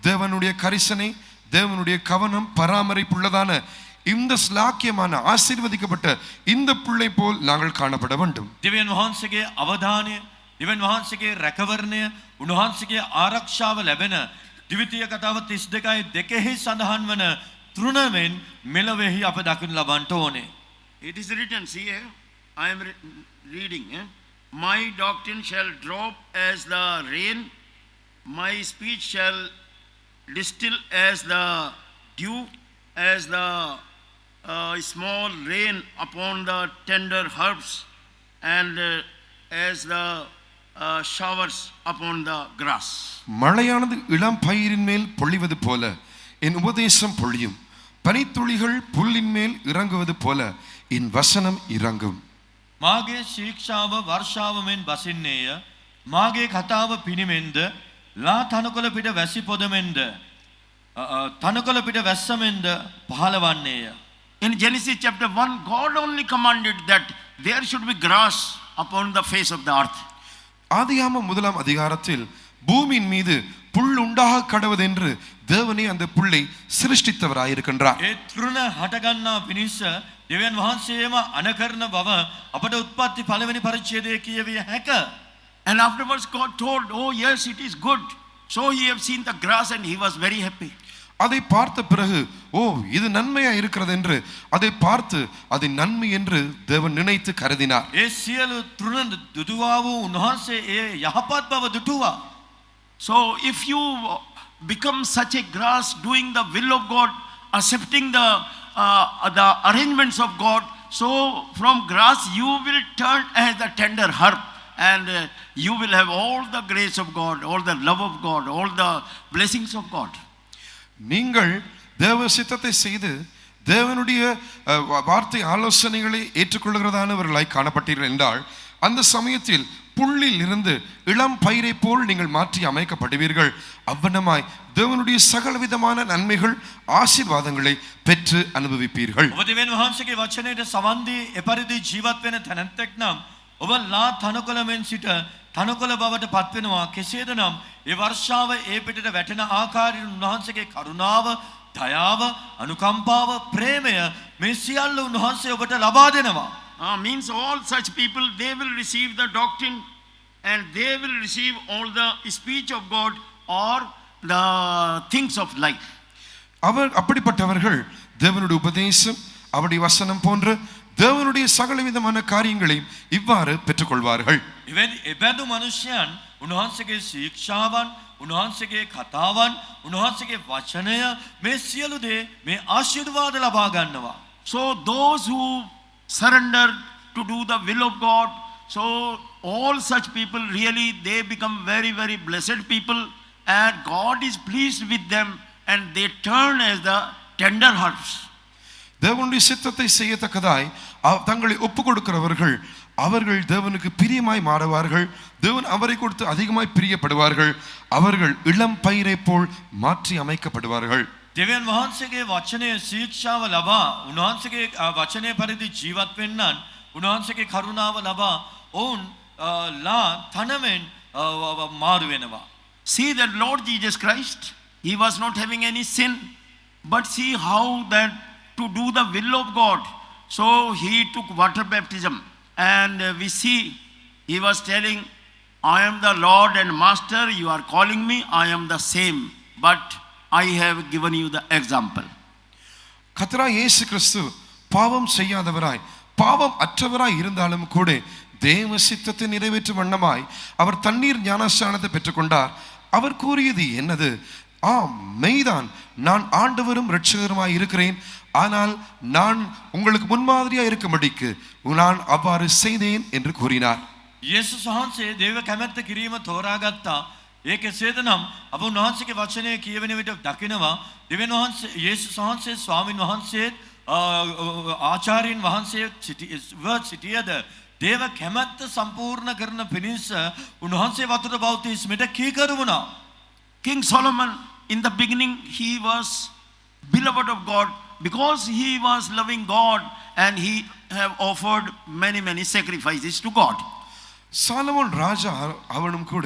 தேவனுடைய கரிசனை, தேவனுடைய கவனம், பராமரிப்புள்ளதான இந்த ஸ்லாக்கியமான ஆசீர்வதிக்கப்பட்ட இந்த புள்ளை போல் நாங்கள் காணப்பட வேண்டும். දෙවියන් වහන්සේගේ අවධානය, දෙවියන් වහන්සේගේ රැකවරණය, උන්වහන්සේගේ ආරක්ෂාව ලැබෙන ද්විතීය කතාව 32:2 සඳහන් වන තෘණමෙන් මෙලොවෙහි අප දකින්න ලබන්න ඕනේ. It is written, see here, I am reading. My doctrine shall drop as the rain, my speech shall distill as the dew, as the small rain upon the tender herbs, and as the showers upon the grass. மழையானது இளம் பயிரின் மேல் பொழிவது போல என் உபதேசம் பொழியும், பனித்துளிகள் புல்லின் மேல் இறங்குவது போல என் வசனம் இறங்கும். මාගේ ශික්ෂාව වර්ෂාව මෙන් බසින්නේය. මාගේ කතාව පිණිමෙන්ද ලා තනකොළ පිට වැසි පොදමෙන්ද තනකොළ පිට වැස්සමෙන්ද පහළවන්නේය. In Genesis chapter 1, God only commanded that there should be grass upon the face of the earth. ஆதியாகமம் 1ஆம் அதிகாரத்தில் பூமியின் மீது புல் உண்டாக கடவுதென்று தேவனே அந்த புல்லை சிருஷ்டித்தவராயிருக்கின்றார். ඒ තෘණ හටගන්නා පිණිස දෙවියන් වහන්සේම අනකරන බව අපට උත්පත්ති පළවෙනි පරිච්ඡේදයේ කියවිය හැක. And afterwards God told, oh yes, it is good. So he have seen the grass and he was very happy. அதை பார்த்த பிறகு ஓ இது நன்மையா இருக்கிறது என்று அதை பார்த்து அதை நன்மை என்று தேவன் நினைத்து கருதினார். ඒ සියලු තෘණ දුටුවා වූ උන්වහන්සේ ඒ යහපත් බව දුටුවා. So if you become such a grass doing the will of God, accepting the arrangements of God, so from grass you will turn as the tender herb, and you will have all the grace of God, all the love of God, all the blessings of God. நீங்கள் தேவ சித்தத்தை செய்து தேவனுடைய வார்த்தை ஆலோசனைகளை ஏற்றுக்கொள்கிறதானவர்களாய் காணப்பட்டீர்கள் என்றால் அந்த சமயத்தில் புல்லில் இருந்து இளம் பயிரை போல் நீங்கள் மாற்றி அமைக்கப்படுவீர்கள். அவ்வனமாய் தேவனுடைய சகலவிதமான நன்மைகள் ஆசீர்வாதங்களை பெற்று அனுபவிப்பீர்கள். ඔබ දෙවියන් වහන්සේගේ වචනයට සවන් දී එපරිදි ජීවත් වෙන තැනැත්තෙක් නම් ඔබ ලා තනකොළ මෙන් සිට තනකොළ බවට පත් වෙනවා. කෙසේද නම් ඒ වර්ෂාව ඒ පිටට වැටෙන ආකාරයෙන් උන්වහන්සේගේ කරුණාව, දයාව, අනුකම්පාව, ප්‍රේමය මේ සියල්ල උන්වහන්සේ ඔබට ලබා දෙනවා. Means all such people, they will receive the doctrine and they will receive all the speech of God or the things of life. அப்படிப்பட்டவர்கள் தேவனுடைய உபதேசம், அவருடைய வசனம் போன்ற தேவனுடைய சகலவிதமான காரியங்களை இவ்வாறு பெற்றுக்கொள்வார்கள். එබැඳු මනුෂ්‍යයන් උන්වහන්සේගේ ශික්ෂාවන්, උන්වහන්සේගේ කතාවන්, උන්වහන්සේගේ වචනය මේ සියලු දේ මේ ආශිර්වාද ලබා ගන්නවා. So those who surrender to do the will of God, so all such people really they become very very blessed people, and God is pleased with them and they turn as the tender herbs. தேவனுடைய சித்தத்தை செய்யத்தக்கதாய் தங்களை ஒப்பு கொடுக்கிறவர்கள் அவர்கள் தேவனுக்கு பிரியமாய் மாறுவார்கள். தேவன் அவரை கொடுத்து அதிகமாய் பிரியப்படுவார்கள். அவர்கள் இளம் பயிரை போல் மாற்றி அமைக்கப்படுவார்கள். දෙවියන් වහන්සේගේ වචනය ශික්ෂාව ලබා උන්වහන්සේගේ වචනය පරිදි ජීවත් වෙන්නන් උන්වහන්සේගේ කරුණාව ලබා ඔවුන් ලා තනමෙන් මාරු වෙනවා. See that Lord Jesus Christ, he was not having any sin, but see how that to do the will of God, so he took water baptism, and we see he was telling, I am the Lord and Master, you are calling me, I am the same, but I have given you the example. கர்த்தராகிய இயேசு கிறிஸ்து பாவம் செய்யாதவராய் பாவம் அற்றவராய் இருந்தாலும் கூட தேவ சித்தத்தை நிறைவேற்றும் வண்ணமாய் அவர் தண்ணீர் ஞானஸ்நானத்தை பெற்றுக்கொண்டார். அவர் கூறியது என்னது? ஆம் மெய்தான், நான் ஆண்டவரும் இரட்சகருமாய் இருக்கிறேன், ஆனால் நான் உங்களுக்கு முன்மாதிரியா இருக்கும்படிக்கு நான் அவ்வாறு செய்தேன் என்று கூறினார். යේසුස් වහන්සේ දේව කැමැත්ත කිරීම තෝරාගත්තා. ඒ කෙසේද නම් අප උන්වහන්සේගේ වචනය කියවෙන විට දකිනවා දෙවියන් වහන්සේ යේසුස් වහන්සේ ස්වාමින් වහන්සේ ආචාර්යන් වහන්සේ සිටියද දේව කැමැත්ත සම්පූර්ණ කරන පිණිස උන්වහන්සේ වතුර බෞතිස්මයට කීකරු වුණා. King Solomon, in the beginning, he was beloved of God because he was loving God and he have offered many sacrifices to God. Solomon ராஜா அவனும் கூட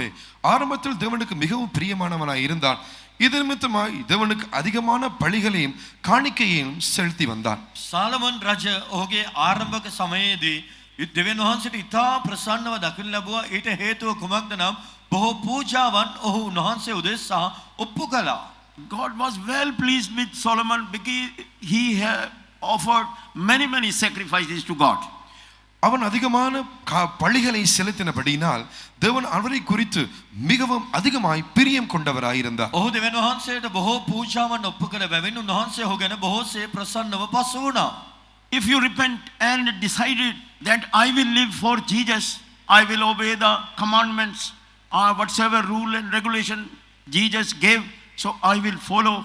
ஆரம்பத்தில் தேவனுக்கு மிகவும் பிரியமானவனாய் இருந்தான். இது நிமித்தமாய் தேவனுக்கு அதிகமான பலிகளையும் காணிக்கையையும் செலுத்தி வந்தான். සාලමොන් රජ ඔහුගේ ආරම්භක සමයේදී දෙවියන් වහන්සේට ඉතා ප්‍රසන්නව දකින්න ලැබුවා. ඊට හේතුව කුමක්ද නම් බොහෝ පූජාවන් ඔහු උන්වහන්සේ උදෙසා ඔප්පු කළා. God was well pleased with Solomon because he had offered many sacrifices to God. அவன் அதிகமான பலிகளை செலுத்தினபடியினால் தேவன் அவரை குறித்து மிகவும் அதிகமாய் பிரியம் கொண்டவராயிருந்தார். ඔහු දෙවියන් වහන්සේට බොහෝ පූජාවන් ඔප්පු කළ බැවින් උන්වහන්සේ ඔහු ගැන බොහෝසේ ප්‍රසන්නව පසු වුණා. If you repent and decided that I will live for Jesus, I will obey the commandments or whatsoever rule and regulation Jesus gave, so I will follow,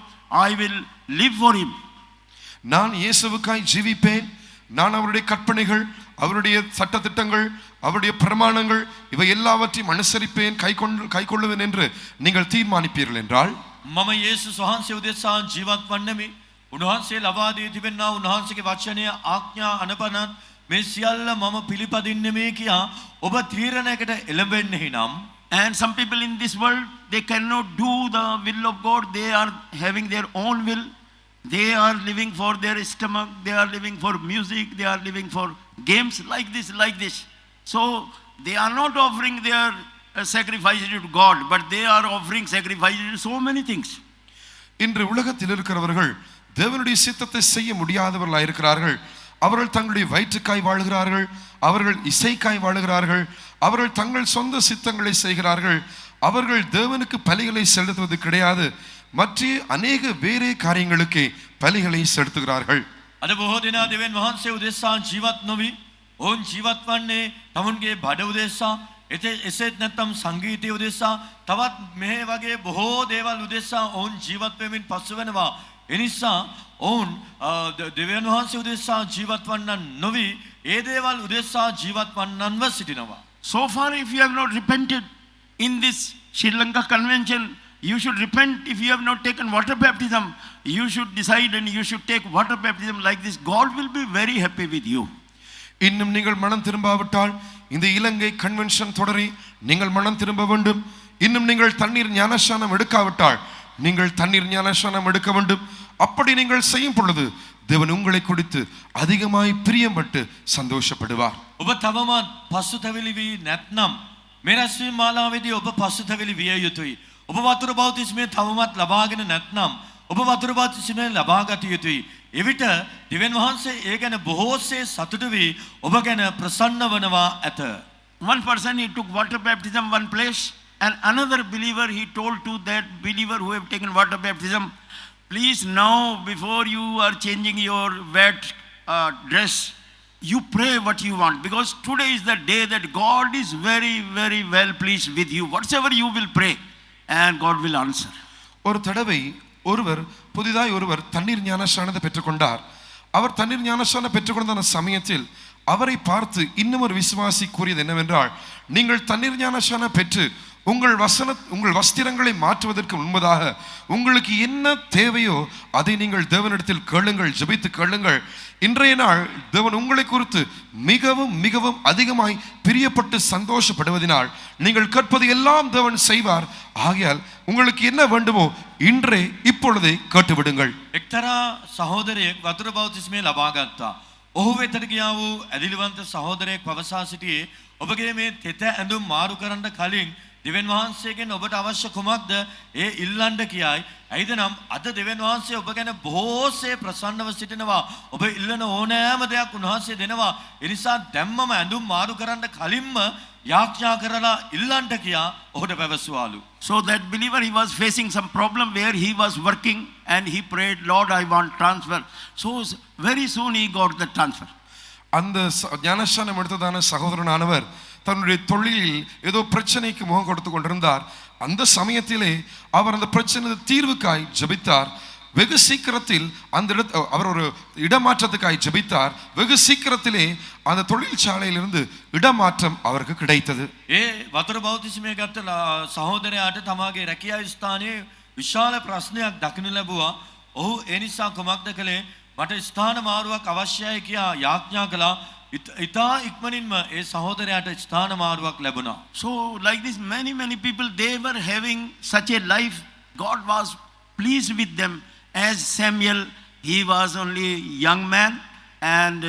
I will live for him. நான் இயேசுவுக்காய் ஜீவிப்பேன், நான் அவருடைய கற்பனைகள், அவருடைய சட்டதிட்டங்கள், அவருடைய பிரமாணங்கள் இவை எல்லாவற்றையும் அனுசரிப்பேன், கைக்கொள்ளுவேன் என்று நீங்கள் தீர்மானிப்பீர்கள் என்றால் මම යේසුස් වහන්සේ උදෙසා ජීවත් වන්නෙමි. උන්වහන්සේ ලබා දී තිබෙනා උන්වහන්සේගේ වචනය ආඥා අනපනත් මේ සියල්ල මම පිළිපදින්නෙමි කියා ඔබ තීරණයකට එළඹෙන්නේ නම්. And some people in this world, they cannot do the will of God. They are having their own will. They are living for their stomach. They are living for music. They are living for games like this. So they are not offering their sacrifices to God, but they are offering sacrifices to so many things. இன்று உலகத்தில் இருக்கிறவர்கள் தேவனுடைய சித்தத்தை செய்ய முடியாதவர்களாய் இருக்கிறார்கள். அவர்கள் தங்களுடைய வயிற்றுக்காய் வாழுகிறார்கள், அவர்கள் இசைக்காய் வாழுகிறார்கள், அவர்கள் தங்கள் சொந்த சித்தங்களை செய்கிறார்கள். அவர்கள் தேவனுக்கு பலிகளை செலுத்துவது கிடையாது, மற்ற அநேக வேறே காரியங்களுக்கு பலிகளை செலுத்துகிறார்கள். අද බොහෝ දෙනා දෙවියන් වහන්සේ උදෙසා ජීවත් නොවි ඔවුන් ජීවත් වන්නේ තමුන්ගේ බඩ උදෙසා, එසේත් නැත්නම් සංගීතය උදෙසා, තවත් මේ වගේ බොහෝ දේවල් උදෙසා ඔවුන් ජීවත් වෙමින් පසු වෙනවා. එනිසා ඔවුන් දෙවියන් වහන්සේ උදෙසා ජීවත් වන්නන් නොවි ඒ දේවල් උදෙසා ජීවත් වන්නන්ව සිටිනවා. So far, if you have not repented in this Sri Lanka convention, you should repent. If you have not taken water baptism, you should decide and you should take water baptism like this. God will be very happy with you. இன்னும் நீங்கள் மனம் திரும்பாவிட்டால் இந்த இலங்கை convention தொடரி நீங்கள் மனம் திரும்ப வேண்டும். இன்னும் நீங்கள் தண்ணீர் ஞானஸ்நானம் எடுக்காவிட்டால் நீங்கள் தண்ணீர் ஞானஸ்நானம் எடுக்க வேண்டும். அப்படி நீங்கள் செய்யும் பொழுது தேவன் உங்களை குறித்து அதிகமாய் பிரியப்பட்டு சந்தோஷப்படுவார். ඔබ තවමත් පසුතැවිලි වී නැත්නම් මේ රැස්වීම මාලාවේදී ඔබ පසුතැවිලි විය යුතුයි. ඔබ වතුර බෞතිස්මය තවමත් ලබාගෙන නැත්නම් ඔබ වතුර බෞතිස්මය ලබාගත යුතුයි. එවිට දෙවියන් වහන්සේ ඒ ගැන බොහෝසේ සතුටු වී ඔබ ගැන ප්‍රසන්න වනවා ඇත. One person, he took water baptism one place, and another believer, he told to that believer who have taken water baptism, please now before you are changing your wet dress, you pray what you want, because today is the day that God is very well pleased with you. Whatever you will pray, and God will answer. ஒரு தடவை புதிதாய் ஒருவர் தண்ணீர் ஞானஸ்நானத்தை பெற்றுக்கொண்டார். அவர் தண்ணீர் ஞானஸ்நானம் பெற்றுக்கொண்ட சமயத்தில் அவரை பார்த்து இன்னும் ஒரு விசுவாசி கூறியது என்னவென்றால், நீங்கள் தண்ணீர் ஞானஸ்நானம் பெற்று உங்கள் வஸ்திரங்களை மாற்றுவதற்கு முன்பதாக உங்களுக்கு என்ன தேவையோ அதை நீங்கள் தேவனிடத்தில் கேளுங்கள், ஜெபித்து கேளுங்கள். இன்றைய நாள் தேவன் உங்களை குறித்து மிகவும் அதிகமாய் பிரியப்பட்டு சந்தோஷப்படுவதனால் நீங்கள் கேட்பது எல்லாம் தேவன் செய்வார். ஆகையால் உங்களுக்கு என்ன வேண்டுமோ இன்றே இப்பொழுதே கேட்டுவிடுங்கள். එක්තරා සහෝදරයෙක් වතුර බෞතිස්මය ලබා ගත්තා. ඔහු වෙතට ගියා වූ ඇදිලිවන්ත සහෝදරයෙක් පවසා සිටියේ, ඔබගේ මේ තෙත ඇඳුම් මාරු කරන්න කලින් දෙවියන් වහන්සේගෙන් ඔබට අවශ්‍ය කුමක්ද ඒ ඉල්ලන්න කියයි. ඇයිද නම් අද දෙවියන් වහන්සේ ඔබ ගැන බොහෝසේ ප්‍රසන්නව සිටිනවා. ඔබ ඉල්ලන ඕනෑම දෙයක් උන්වහන්සේ දෙනවා. ඒ නිසා දැම්මම ඇඳුම් මාරු කරන්න කලින්ම යාඥා කරලා ඉල්ලන්න කියා ඔහුට පැවසුවාලු. So that believer, he was facing some problem where he was working and he prayed, Lord, I want transfer. So very soon he got the transfer. அந்த ஞானஸ்நானம் எடுத்ததான சகோதரனானவர் தன்னுடைய தொழிலில் ஏதோ பிரச்சனைக்கு முகம் கொடுத்து கொண்டிருந்தார். அந்த சமயத்திலே அவர் அந்த பிரச்சனை தீர்வுக்காய் ஜெபித்தார். வெகு சீக்கிரத்தில் அந்த அவர் ஒரு இடமாற்றத்துக்காய் ஜெபித்தார். வெகு சீக்கிரத்திலே அந்த தொழிற்சாலையிலிருந்து இடமாற்றம் அவருக்கு கிடைத்தது. ඒ වතුර බෞතිස්මය ගත්ත සහෝදරයාට තමාගේ රැකියා ස්ථානයේ විශාල ප්‍රශ්නයක් දකින්න ලැබුවා. ඔහු ඒ නිසා කුමක්ද කළේ? මට ස්ථාන මාරුවක් අවශ්‍යයි කියා යාඥා කළා. ඉතා ඉක්මනින්ම ඒ සහෝදරයාට ස්ථාන මාරුවක් ලැබුණා. So like this, many people, they were having such a life. God was pleased with them. As Samuel, he was only a young man, and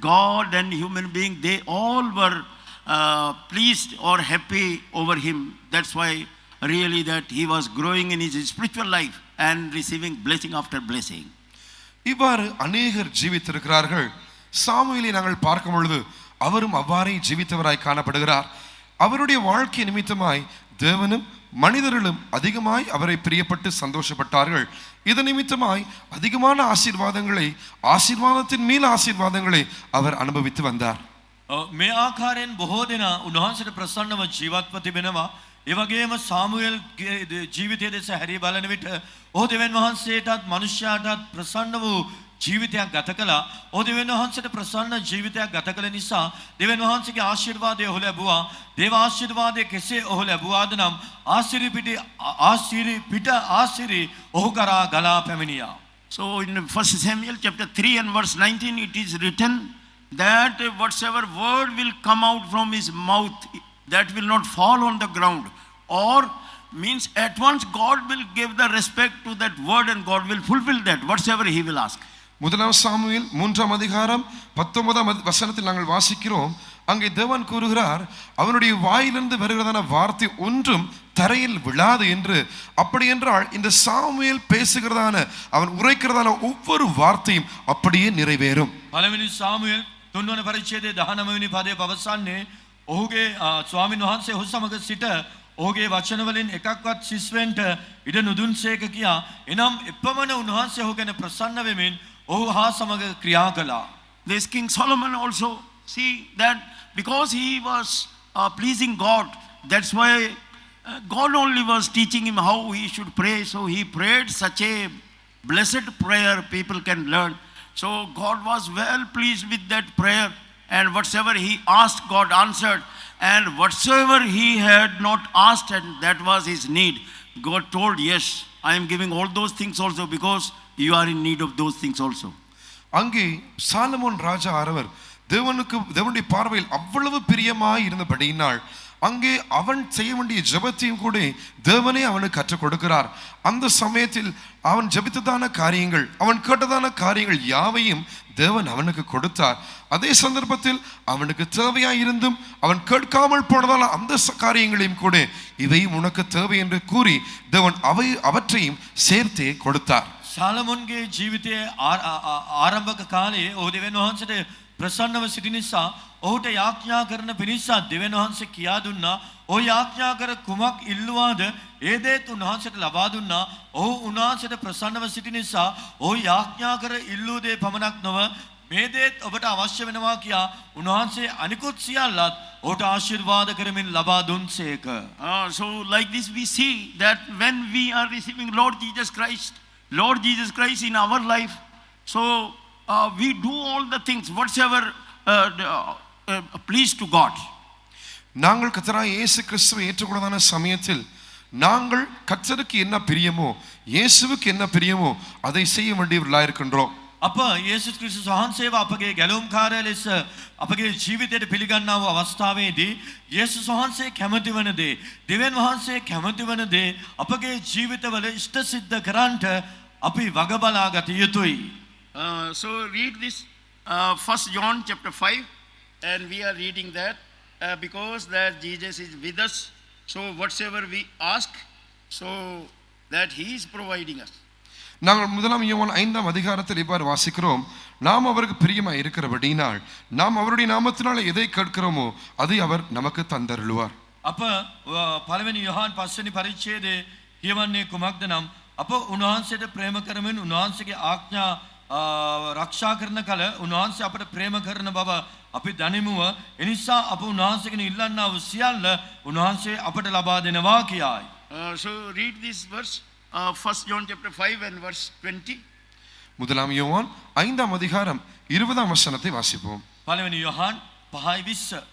God and human being, they all were pleased or happy over him. That's why really that he was growing in his spiritual life and receiving blessing after blessing. இவ்வாறு அநேகர் ஜீவித்திருக்கிறார்கள். சாமுவேலை நாங்கள் பார்க்கும் பொழுது அவரும் அவ்வாறே ஜீவித்தவராய் காணப்படுகிறார். அவருடைய வாழ்க்கை நிமித்தமாய் தேவனும் மனிதர்களும் அதிகமாய் அவரை பிரியப்பட்டு சந்தோஷப்பட்டார்கள். இதன் நிமித்தமாய் அதிகமான ஆசீர்வாதத்தின் மேல் ஆசீர்வாதங்களை அவர் அனுபவித்து வந்தார். මේ ආකාරයෙන් බොහෝ දෙනා උන්වහන්සේට ප්‍රසන්නව ජීවත්ව තිබෙනවා. ඒ වගේම සාමුවෙල්ගේ ජීවිතය දෙස හැරී බලන විට ඔහු දෙවියන් වහන්සේටත් මනුෂ්‍යයාටත් ප්‍රසන්න වූ ජීවිතයක් ගත කළා. ඔහු දෙවියන් වහන්සේට ප්‍රසන්න ජීවිතයක් ගත කළ නිසා දෙවියන් වහන්සේගේ ආශිර්වාදය ඔහු ලැබුවා. දේව ආශිර්වාදය කෙසේ ඔහු ලැබුවාද නම් ආශිර්වාද ඔහු කරා ගලා පැමිණියා. So in 1 Samuel chapter 3 and verse 19, it is written that whatsoever word will come out from his mouth, that will not fall on the ground, or means at once God will give the respect to that word and God will fulfill that whatsoever he will ask. முதலாம் Samuel 3ஆம் அதிகாரம் 19ஆம் வசனத்தில் நாங்கள் வாசிக்கிறோம். அங்கே தேவன் கூறுகிறார், அவனுடைய வாயிலிருந்து வருகிறதான வார்த்தை ஒன்றும் தரையில் விழாது என்று. அப்படி என்றால் இந்த சாமுவேல் பேசுகிறதான அவன் உரைக்கிறதான ஒவ்வொரு வார்த்தையும் அப்படியே நிறைவேறும். පළවෙනි සාමුවෙල් 3 වන පරිච්ඡේදයේ 19 වෙනි පදයේ පවසන්නේ ඔහුගේ ස්වාමීන් වහන්සේ ඔහු සමග සිට ඔහුගේ වචන වලින් එකක්වත් සිස්වෙන්ට ඉඩ නුදුන්සේක කියා. එනම් එපමණ උන්වහන්සේ ඔහු ගැන ප්‍රසන්න වෙමින් ඔහු හා සමග ක්‍රියා කළා. This King Solomon also see that because he was pleasing God, that's why God only was teaching him how he should pray. So he prayed such a blessed prayer people can learn. So God was well pleased with that prayer, and whatsoever he asked, God answered, and whatsoever he had not asked, and that was his need, God told, yes, I am giving all those things also because you are in need of those things also. அங்கே Solomon ராஜா ஆனவர் தேவனுடைய பார்வையில் அவ்வளவு பிரியமாய் இருந்தபடியினால் அங்கே அவன் செய்ய வேண்டிய ஜெபத்தையும் கூட தேவனே அவனுக்கு கற்றுக் கொடுக்கிறார். அந்த சமயத்தில் அவன் ஜெபித்ததான காரியங்கள், அவன் கேட்டதான காரியங்கள் யாவையும் தேவன் அவனுக்கு கொடுத்தார். அதே சந்தர்ப்பத்தில் அவனுக்கு தேவையாய் இருந்தும் அவன் கேட்காமல் போனதால் அந்த காரியங்களையும் கூட இவையும் உனக்கு தேவை என்று கூறி தேவன் அவற்றையும் சேர்த்தே கொடுத்தார். සාලමොන්ගේ ජීවිතයේ ආරම්භක කාලයේ ඔහු දෙවියන් වහන්සේට ප්‍රසන්නව සිටි නිසා ඔහුට යාඥා කරන පිණිස දෙවියන් වහන්සේ කියා දුන්නා. ඔහු යාඥා කර කුමක් ඉල්ලුවාද ඒ දේත් උන්වහන්සේට ලබා දුන්නා. ඔහු උන්වහන්සේට ප්‍රසන්නව සිටි නිසා ඔහු යාඥා කර ඉල්ලූ දේ පමණක් නොව මේ දේත් ඔබට අවශ්‍ය වෙනවා කියා උන්වහන්සේ අනිකුත් සියල්ලත් ඔහුට ආශිර්වාද කරමින් ලබා දුන්සේක. So like this we see that when we are receiving Lord Jesus Christ in our life, so we do all the things whatsoever please to God. நாங்கள் கர்த்தராகிய இயேசு கிறிஸ்துவை ஏற்றுக்கொண்டதான சமயத்தில் நாங்கள் கர்த்தருக்கு என்ன பிரியமோ, இயேசுவுக்கு என்ன பிரியமோ அதை செய்ய வேண்டியவர்களாக இருக்கின்றோம். අප යේසුස් ක්‍රිස්තුස් වහන්සේව අපගේ ගැලවුම්කාරය ලෙස අපගේ ජීවිතයට පිළිගන්නා වූ අවස්ථාවේදී යේසුස් වහන්සේ කැමති වන දේ, දෙවියන් වහන්සේ කැමති වන දේ අපගේ ජීවිතවල ඉෂ්ට සිද්ධ කරන්නට අපි වග බලා ගත යුතුයි. So read this 1 John chapter 5, and we are reading that because that Jesus is with us, so whatsoever we ask, so that he is providing us. நாங்கள் முதலாம் யோவான் 5ஆம் அதிகாரத்தில் இவ்வாறு வாசிக்கிறோம், நாம் அவருக்கு பிரியமாய் இருக்கிறபடியினால் நாம் அவருடைய நாமத்தினால எதை கேட்கிறோமோ அதை அவர் நமக்கு தந்தருளுவார். අප පළවෙනි යොහාන් 5 වෙනි පරිච්ඡේදයේ කියවන්නේ කුමක්ද නම් අප උන්වහන්සේට ප්‍රේම කරමින් උන්වහන්සේගේ ආඥා රක්ෂා කරන කල උන්වහන්සේ අපට ප්‍රේම කරන බව අපි දනිමුව. එනිසා අප උන්වහන්සේගෙන් ඉල්ලන්නා වූ සියල්ල උන්වහන්සේ අපට ලබා දෙනවා කියයි. So read this verse 1 John chapter 5 and verse 20. முதலாம் யோவான் 5ஆம் அதிகாரம் 20ஆம் வசனத்தை வாசிப்போம். පළවෙනි Yohan 5:20.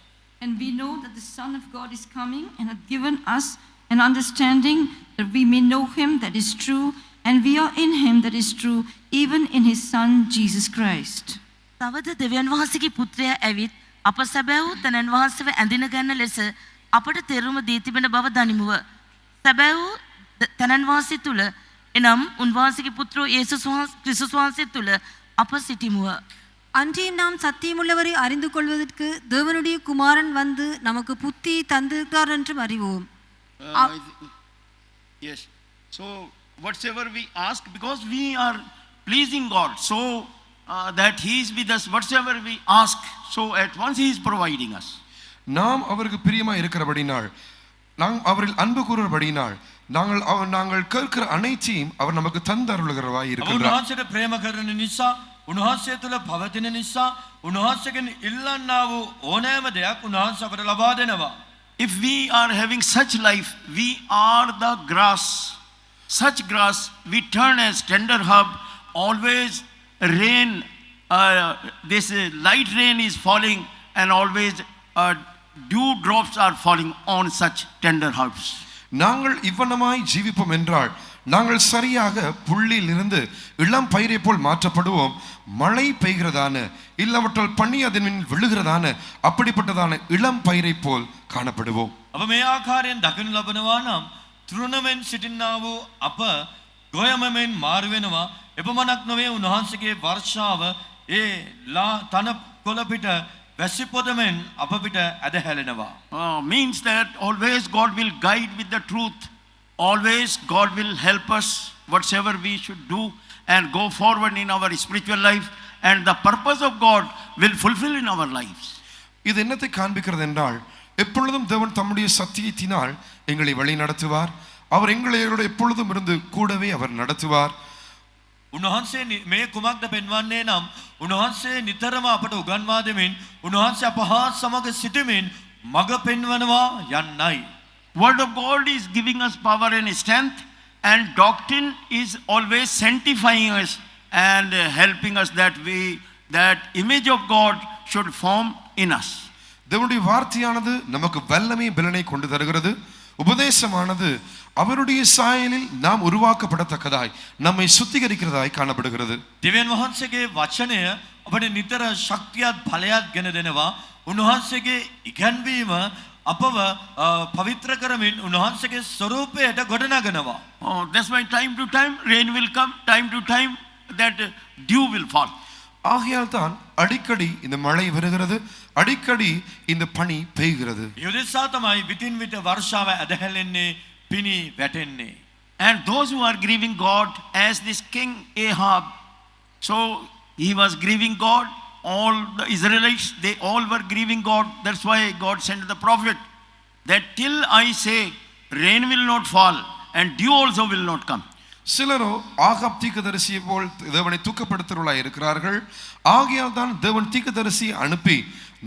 And we know that the Son of God is coming and hath given us an understanding that we may know him that is true, and we are in him that is true, even in his Son Jesus Christ. තවද දෙවියන් වහන්සේගේ පුත්‍රයා ඇවිත් අප සැබෑවූ තනන් වහන්සේව ඇඳින ගන්න ලෙස අපට තෙරුම දී තිබෙන බව දනිමුව. සැබෑවූ තනන් වහන්සේ තුල එනම් උන්වහන්සේගේ පුත්‍රෝ යේසුස් ක්‍රිස්තුස් වහන්සේ තුල අප සිටිමුව. அன்றியும் நாம் சத்தியமுள்ளவரை அறிந்து கொள்வதற்கு தேவனுடைய குமாரன் வந்து நமக்கு புத்தியை தந்திருக்கிறார் என்றும் அறிவோம். Yes. So whatsoever we ask, because we are pleasing God, so that he is with us, whatsoever we ask, so at once he is providing us. நாம் அவருக்கு பிரியமாய் இருக்கிறபடினால், நாம் அவரில் அன்பு கூறுகிறபடினால், நாங்கள் கேட்கிற அனைத்தையும் அவர் நமக்கு தந்தருளுகிறவராய் இருக்கிறார். උන්වහන්සේට ප්‍රේම කරන නිසා, උන්වහන්සේ තුළ පවතින නිසා, උන්වහන්සේගෙන් ඉල්ලන්නා වූ ඕනෑම දෙයක් උන්වහන්සේ අපට ලබා දෙනවා. If we are having such life, we are the grass. Such grass we turn as tender herb. Always rain, this light rain is falling, and always dew drops are falling on such tender herbs. நாங்கள் இவ்வனமாய் ஜீவிப்போம் என்றால், நாங்கள் சரியாக புள்ளியில் இருந்து இளம் பயிரை போல் மாற்றப்படுவோம். மழை பெய்கிறதான இல்லாவற்றால் பனி அதன் மேல் விழுகிறதான அப்படிப்பட்டதான இளம் பயிரை போல் காணப்படுவோம். අප මේ ආකාරයෙන් දකිනු ලබනවා නම් තෘණමෙන් සිටින්නා වූ අප ගොයමෙන් මාරු වෙනවා. එපමණක් නොවේ උන්වහන්සේගේ වර්ෂාව ඒ තන කොළ පිට වැසි පොදමෙන් අප පිට ඇදහැලෙනවා. Means that always God will guide with the truth. Always God will help us whatsoever we should do and go forward in our spiritual life, and the purpose of God will fulfill in our lives. இது என்னத்தை காண்பிக்கிறது என்றால், எப்பொழுதும் தேவன் தம்முடைய சத்தியத்தினால் எங்களை வழி நடத்துவார். அவர் எங்களோடு எப்பொழுதும் இருந்து கூடவே அவர் நடத்துவார். උන්වහන්සේ මේ කුමක්ද පෙන්වන්නේ නම්, උන්වහන්සේ නිතරම අපට උගන්වා දෙමින්, උන්වහන්සේ අප හා සමග සිටමින් මඟ පෙන්වනවා යන්නයි. Word of God is giving us power and strength, and doctrine is always sanctifying us and helping us that image of God should form in us. தேவனுடைய வார்த்தையானது நமக்கு வல்லமை பலனை கொண்டு தருகிறது. உபதேசமானது அவருடைய சாயலில் நாம் உருவாக்கப்படத்தக்கதாய் நம்மை சுத்திகரிக்கிறதாய் காணப்படுகிறது. දෙවියන් වහන්සේගේ වචනය අපට නිතර ශක්තියත් බලයත් ගෙන දෙනවා. උන්වහන්සේගේ ඉගැන්වීම අපව පවිත්‍ර කරමින් උන්වහන්සේගේ ස්වරූපයට ගොඩනගනවා. That's why time to time rain will come, time to time that dew will fall. ஆகையால் தான் அடிக்கடி இந்த மழை வருகிறது, அடிக்கடி இந்த பனி பெய்கிறது. යුදෙසා තමයි විතින් විට වර්ෂාව ඇදහැලෙන්නේ, පිණි වැටෙන්නේ. And those who are grieving God, as this king Ahab, so he was grieving God. All the Israelites, they all were grieving God. That's why God sent the prophet that till I say rain will not fall and dew also will not come. சிலரோ Ahab தீர்க்கதரிசியை போல் தேவனை தூக்கப்படுத்துவர்களாய் இருக்கிறார்கள். ஆகையால் தான் தேவன் தீர்க்கதரிசியை அனுப்பி,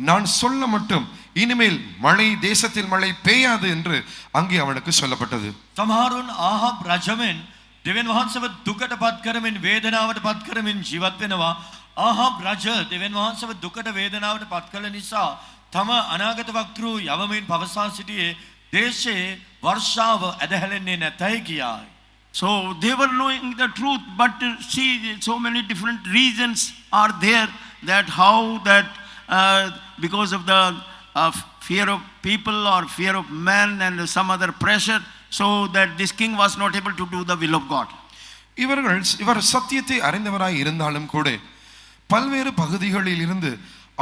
நான் சொல்ல மட்டும் இனிமேல் மழை தேசத்தில் மழை பெய்யாது என்று அங்கே அவனுக்கு சொல்லப்பட்டது. සමහරුන් ආහාබ් රජමෙන් දෙවියන් වහන්සේව දුකට පත් කරමින්, වේදනාවට පත් කරමින් ජීවත් වෙනවා. ආහාබ් රජ දෙවියන් වහන්සේව දුකට වේදනාවට පත් කළ නිසා තම අනාගත වක්තෘ යවමින් පවසා සිටියේ දේශයේ වර්ෂාව ඇදහැලෙන්නේ නැතයි කියායි. So they were knowing the truth, but see, so many different reasons are there that how that because of the fear of people or fear of man and some other pressure, so that this king was not able to do the will of God. இவர் சத்தியத்தை அறிந்தவராய் இருந்தாலும் கூட பல்வேறு பகுதிகளில் இருந்து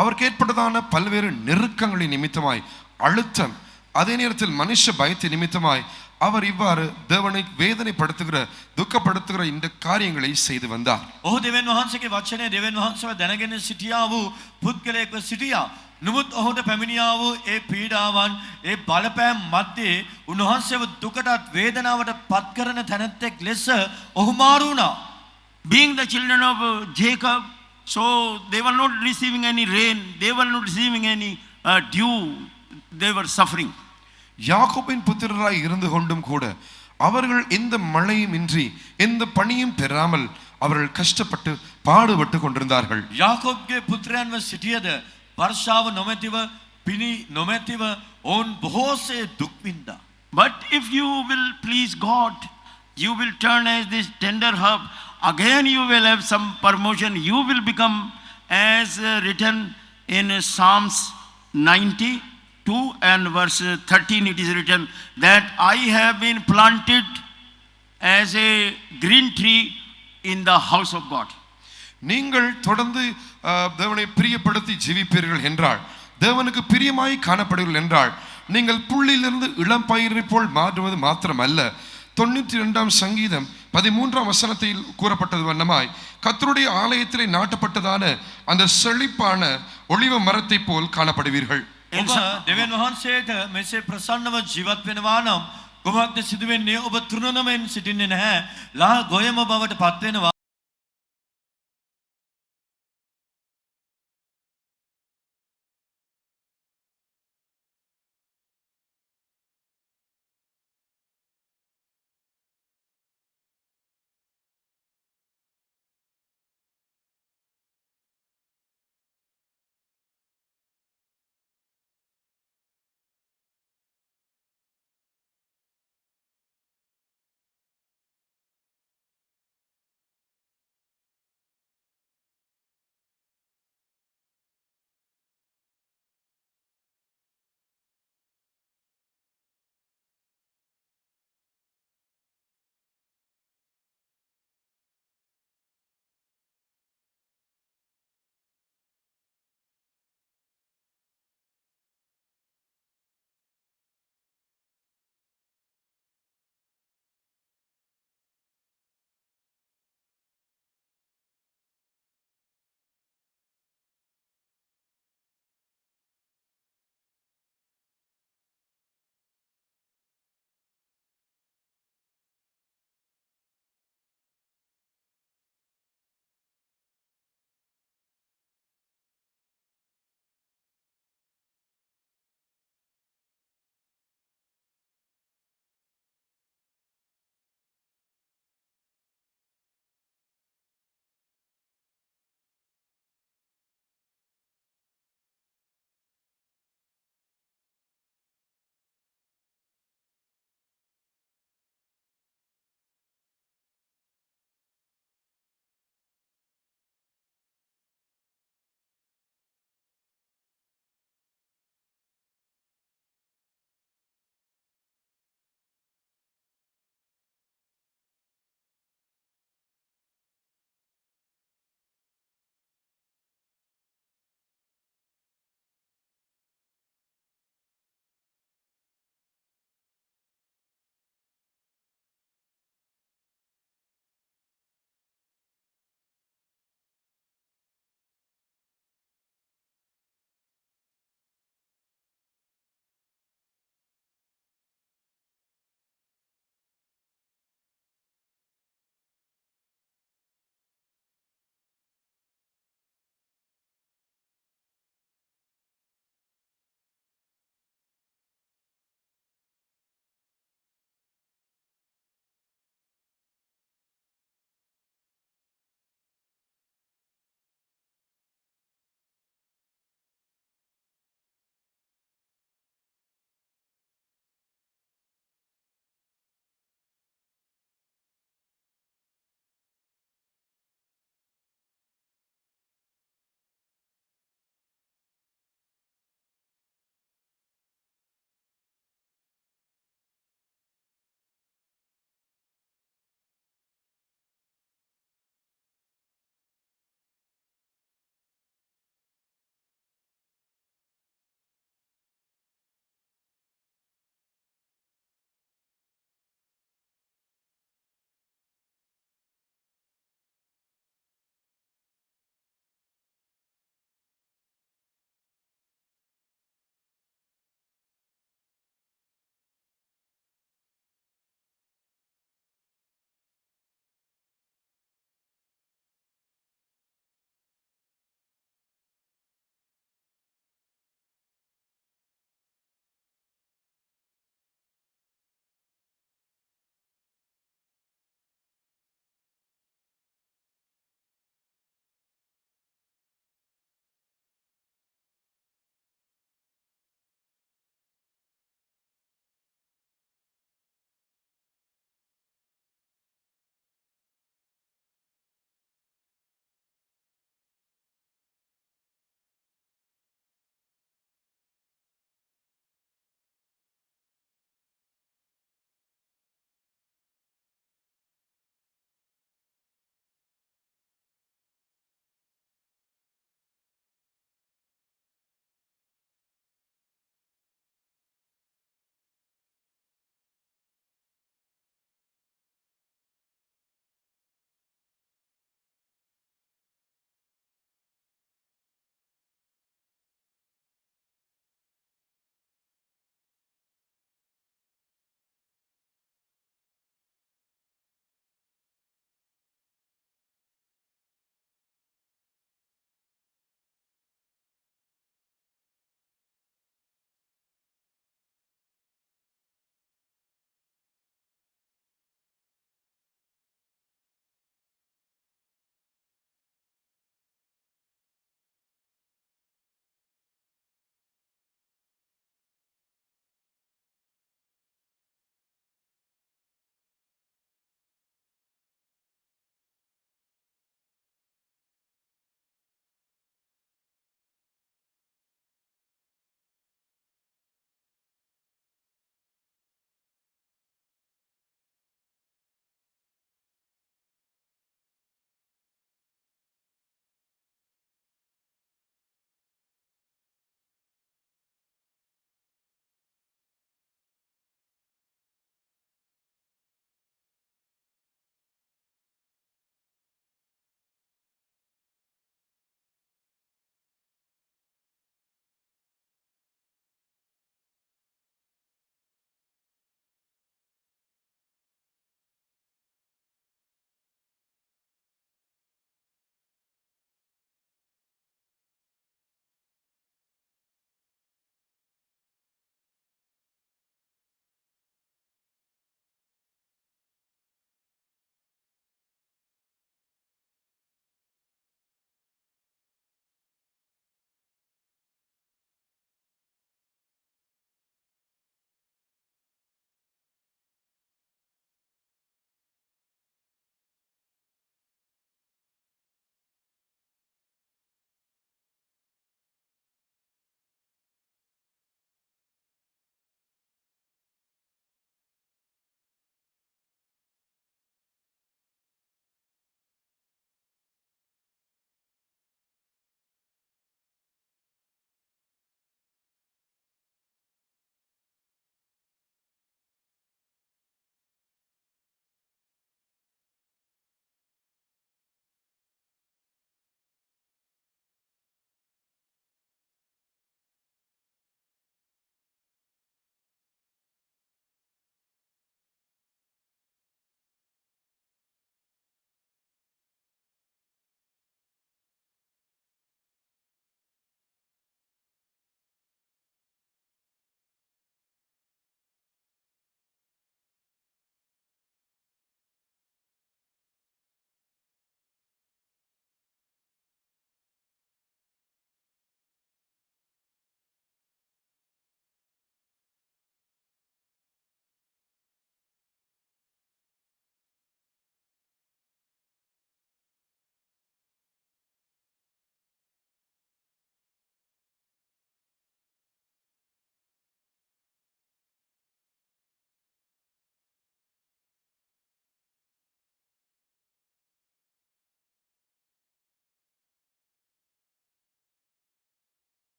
அவருக்கு ஏற்பட்டதான பல்வேறு நெருக்கங்களின் நிமித்தமாய், அழுத்தம், அதே நேரத்தில் மனுஷ பயத்தின் நிமித்தமாய் அவர் இவ்வாறு தேவனை வேதனைப்படுத்துகிற துக்கப்படுத்துகிற இந்த காரியங்களை செய்து வந்தார். ඔහු දෙවියන් වහන්සේගේ වචනය දෙවියන් වහන්සේව දැනගෙන සිටියා වූ පුද්ගලයෙක්ව සිටියා. නමුත් ඔහුට පැමිණියා වූ ඒ පීඩාවන්, ඒ බලපෑම් මැද්දේ උන්වහන්සේව දුකටත් වේදනාවට පත් කරන තැනැත්තෙක් ලෙස ඔහු මාරු වුණා. Being the children of Jacob, so they were not receiving any rain, they were not receiving any dew, they were suffering. யாக்கோபின் புத்திரராய் இருந்து கொண்டும் கூட அவர்கள் எந்த மழையும் இன்றி எந்த பணியும் பெறாமல் அவர்கள் கஷ்டப்பட்டு பாடுபட்டு கொண்டிருந்தார்கள். යාකොබ්ගේ පුත්‍රයන්ව සිටියද වර්ෂාව නොමැතිව පිණි නොමැතිව ඔවුන් බොහෝසේ දුක් විඳා. But if you will please God, you will turn as this tender herb. Again you will have some promotion. You will become as written in Psalms 92 and verse 13 it is written that I have been planted as a green tree in the house of God. நீங்கள் தொடர்ந்து தேவனை பிரியப்படுத்தி ஜீவிப்பீர்கள் என்றால், தேவனுக்கு பிரியமாய் காணப்படுவீர்கள் என்றால், நீங்கள் புள்ளியிலிருந்து இளம் பயிரை போல் மாறுவது மாத்திரமல்ல, 92ஆம் சங்கீதம் 13ஆம் வசனத்தில் கூறப்பட்டது வண்ணமாய் கர்த்தருடைய ஆலயத்திலே நாட்டப்பட்டதான அந்த செழிப்பான ஒலிவ மரத்தை போல் காணப்படுவீர்கள். ඔබ දෙවියන් වහන්සේට මෙසේ ප්‍රසන්නව ජීවත් වෙනවා නම් කුමක්ද සිදු වෙන්නේ? ඔබ තෘණනමෙන් සිටින්නේ නැහැ. ලා ගොයම බවට පත් වෙනවා.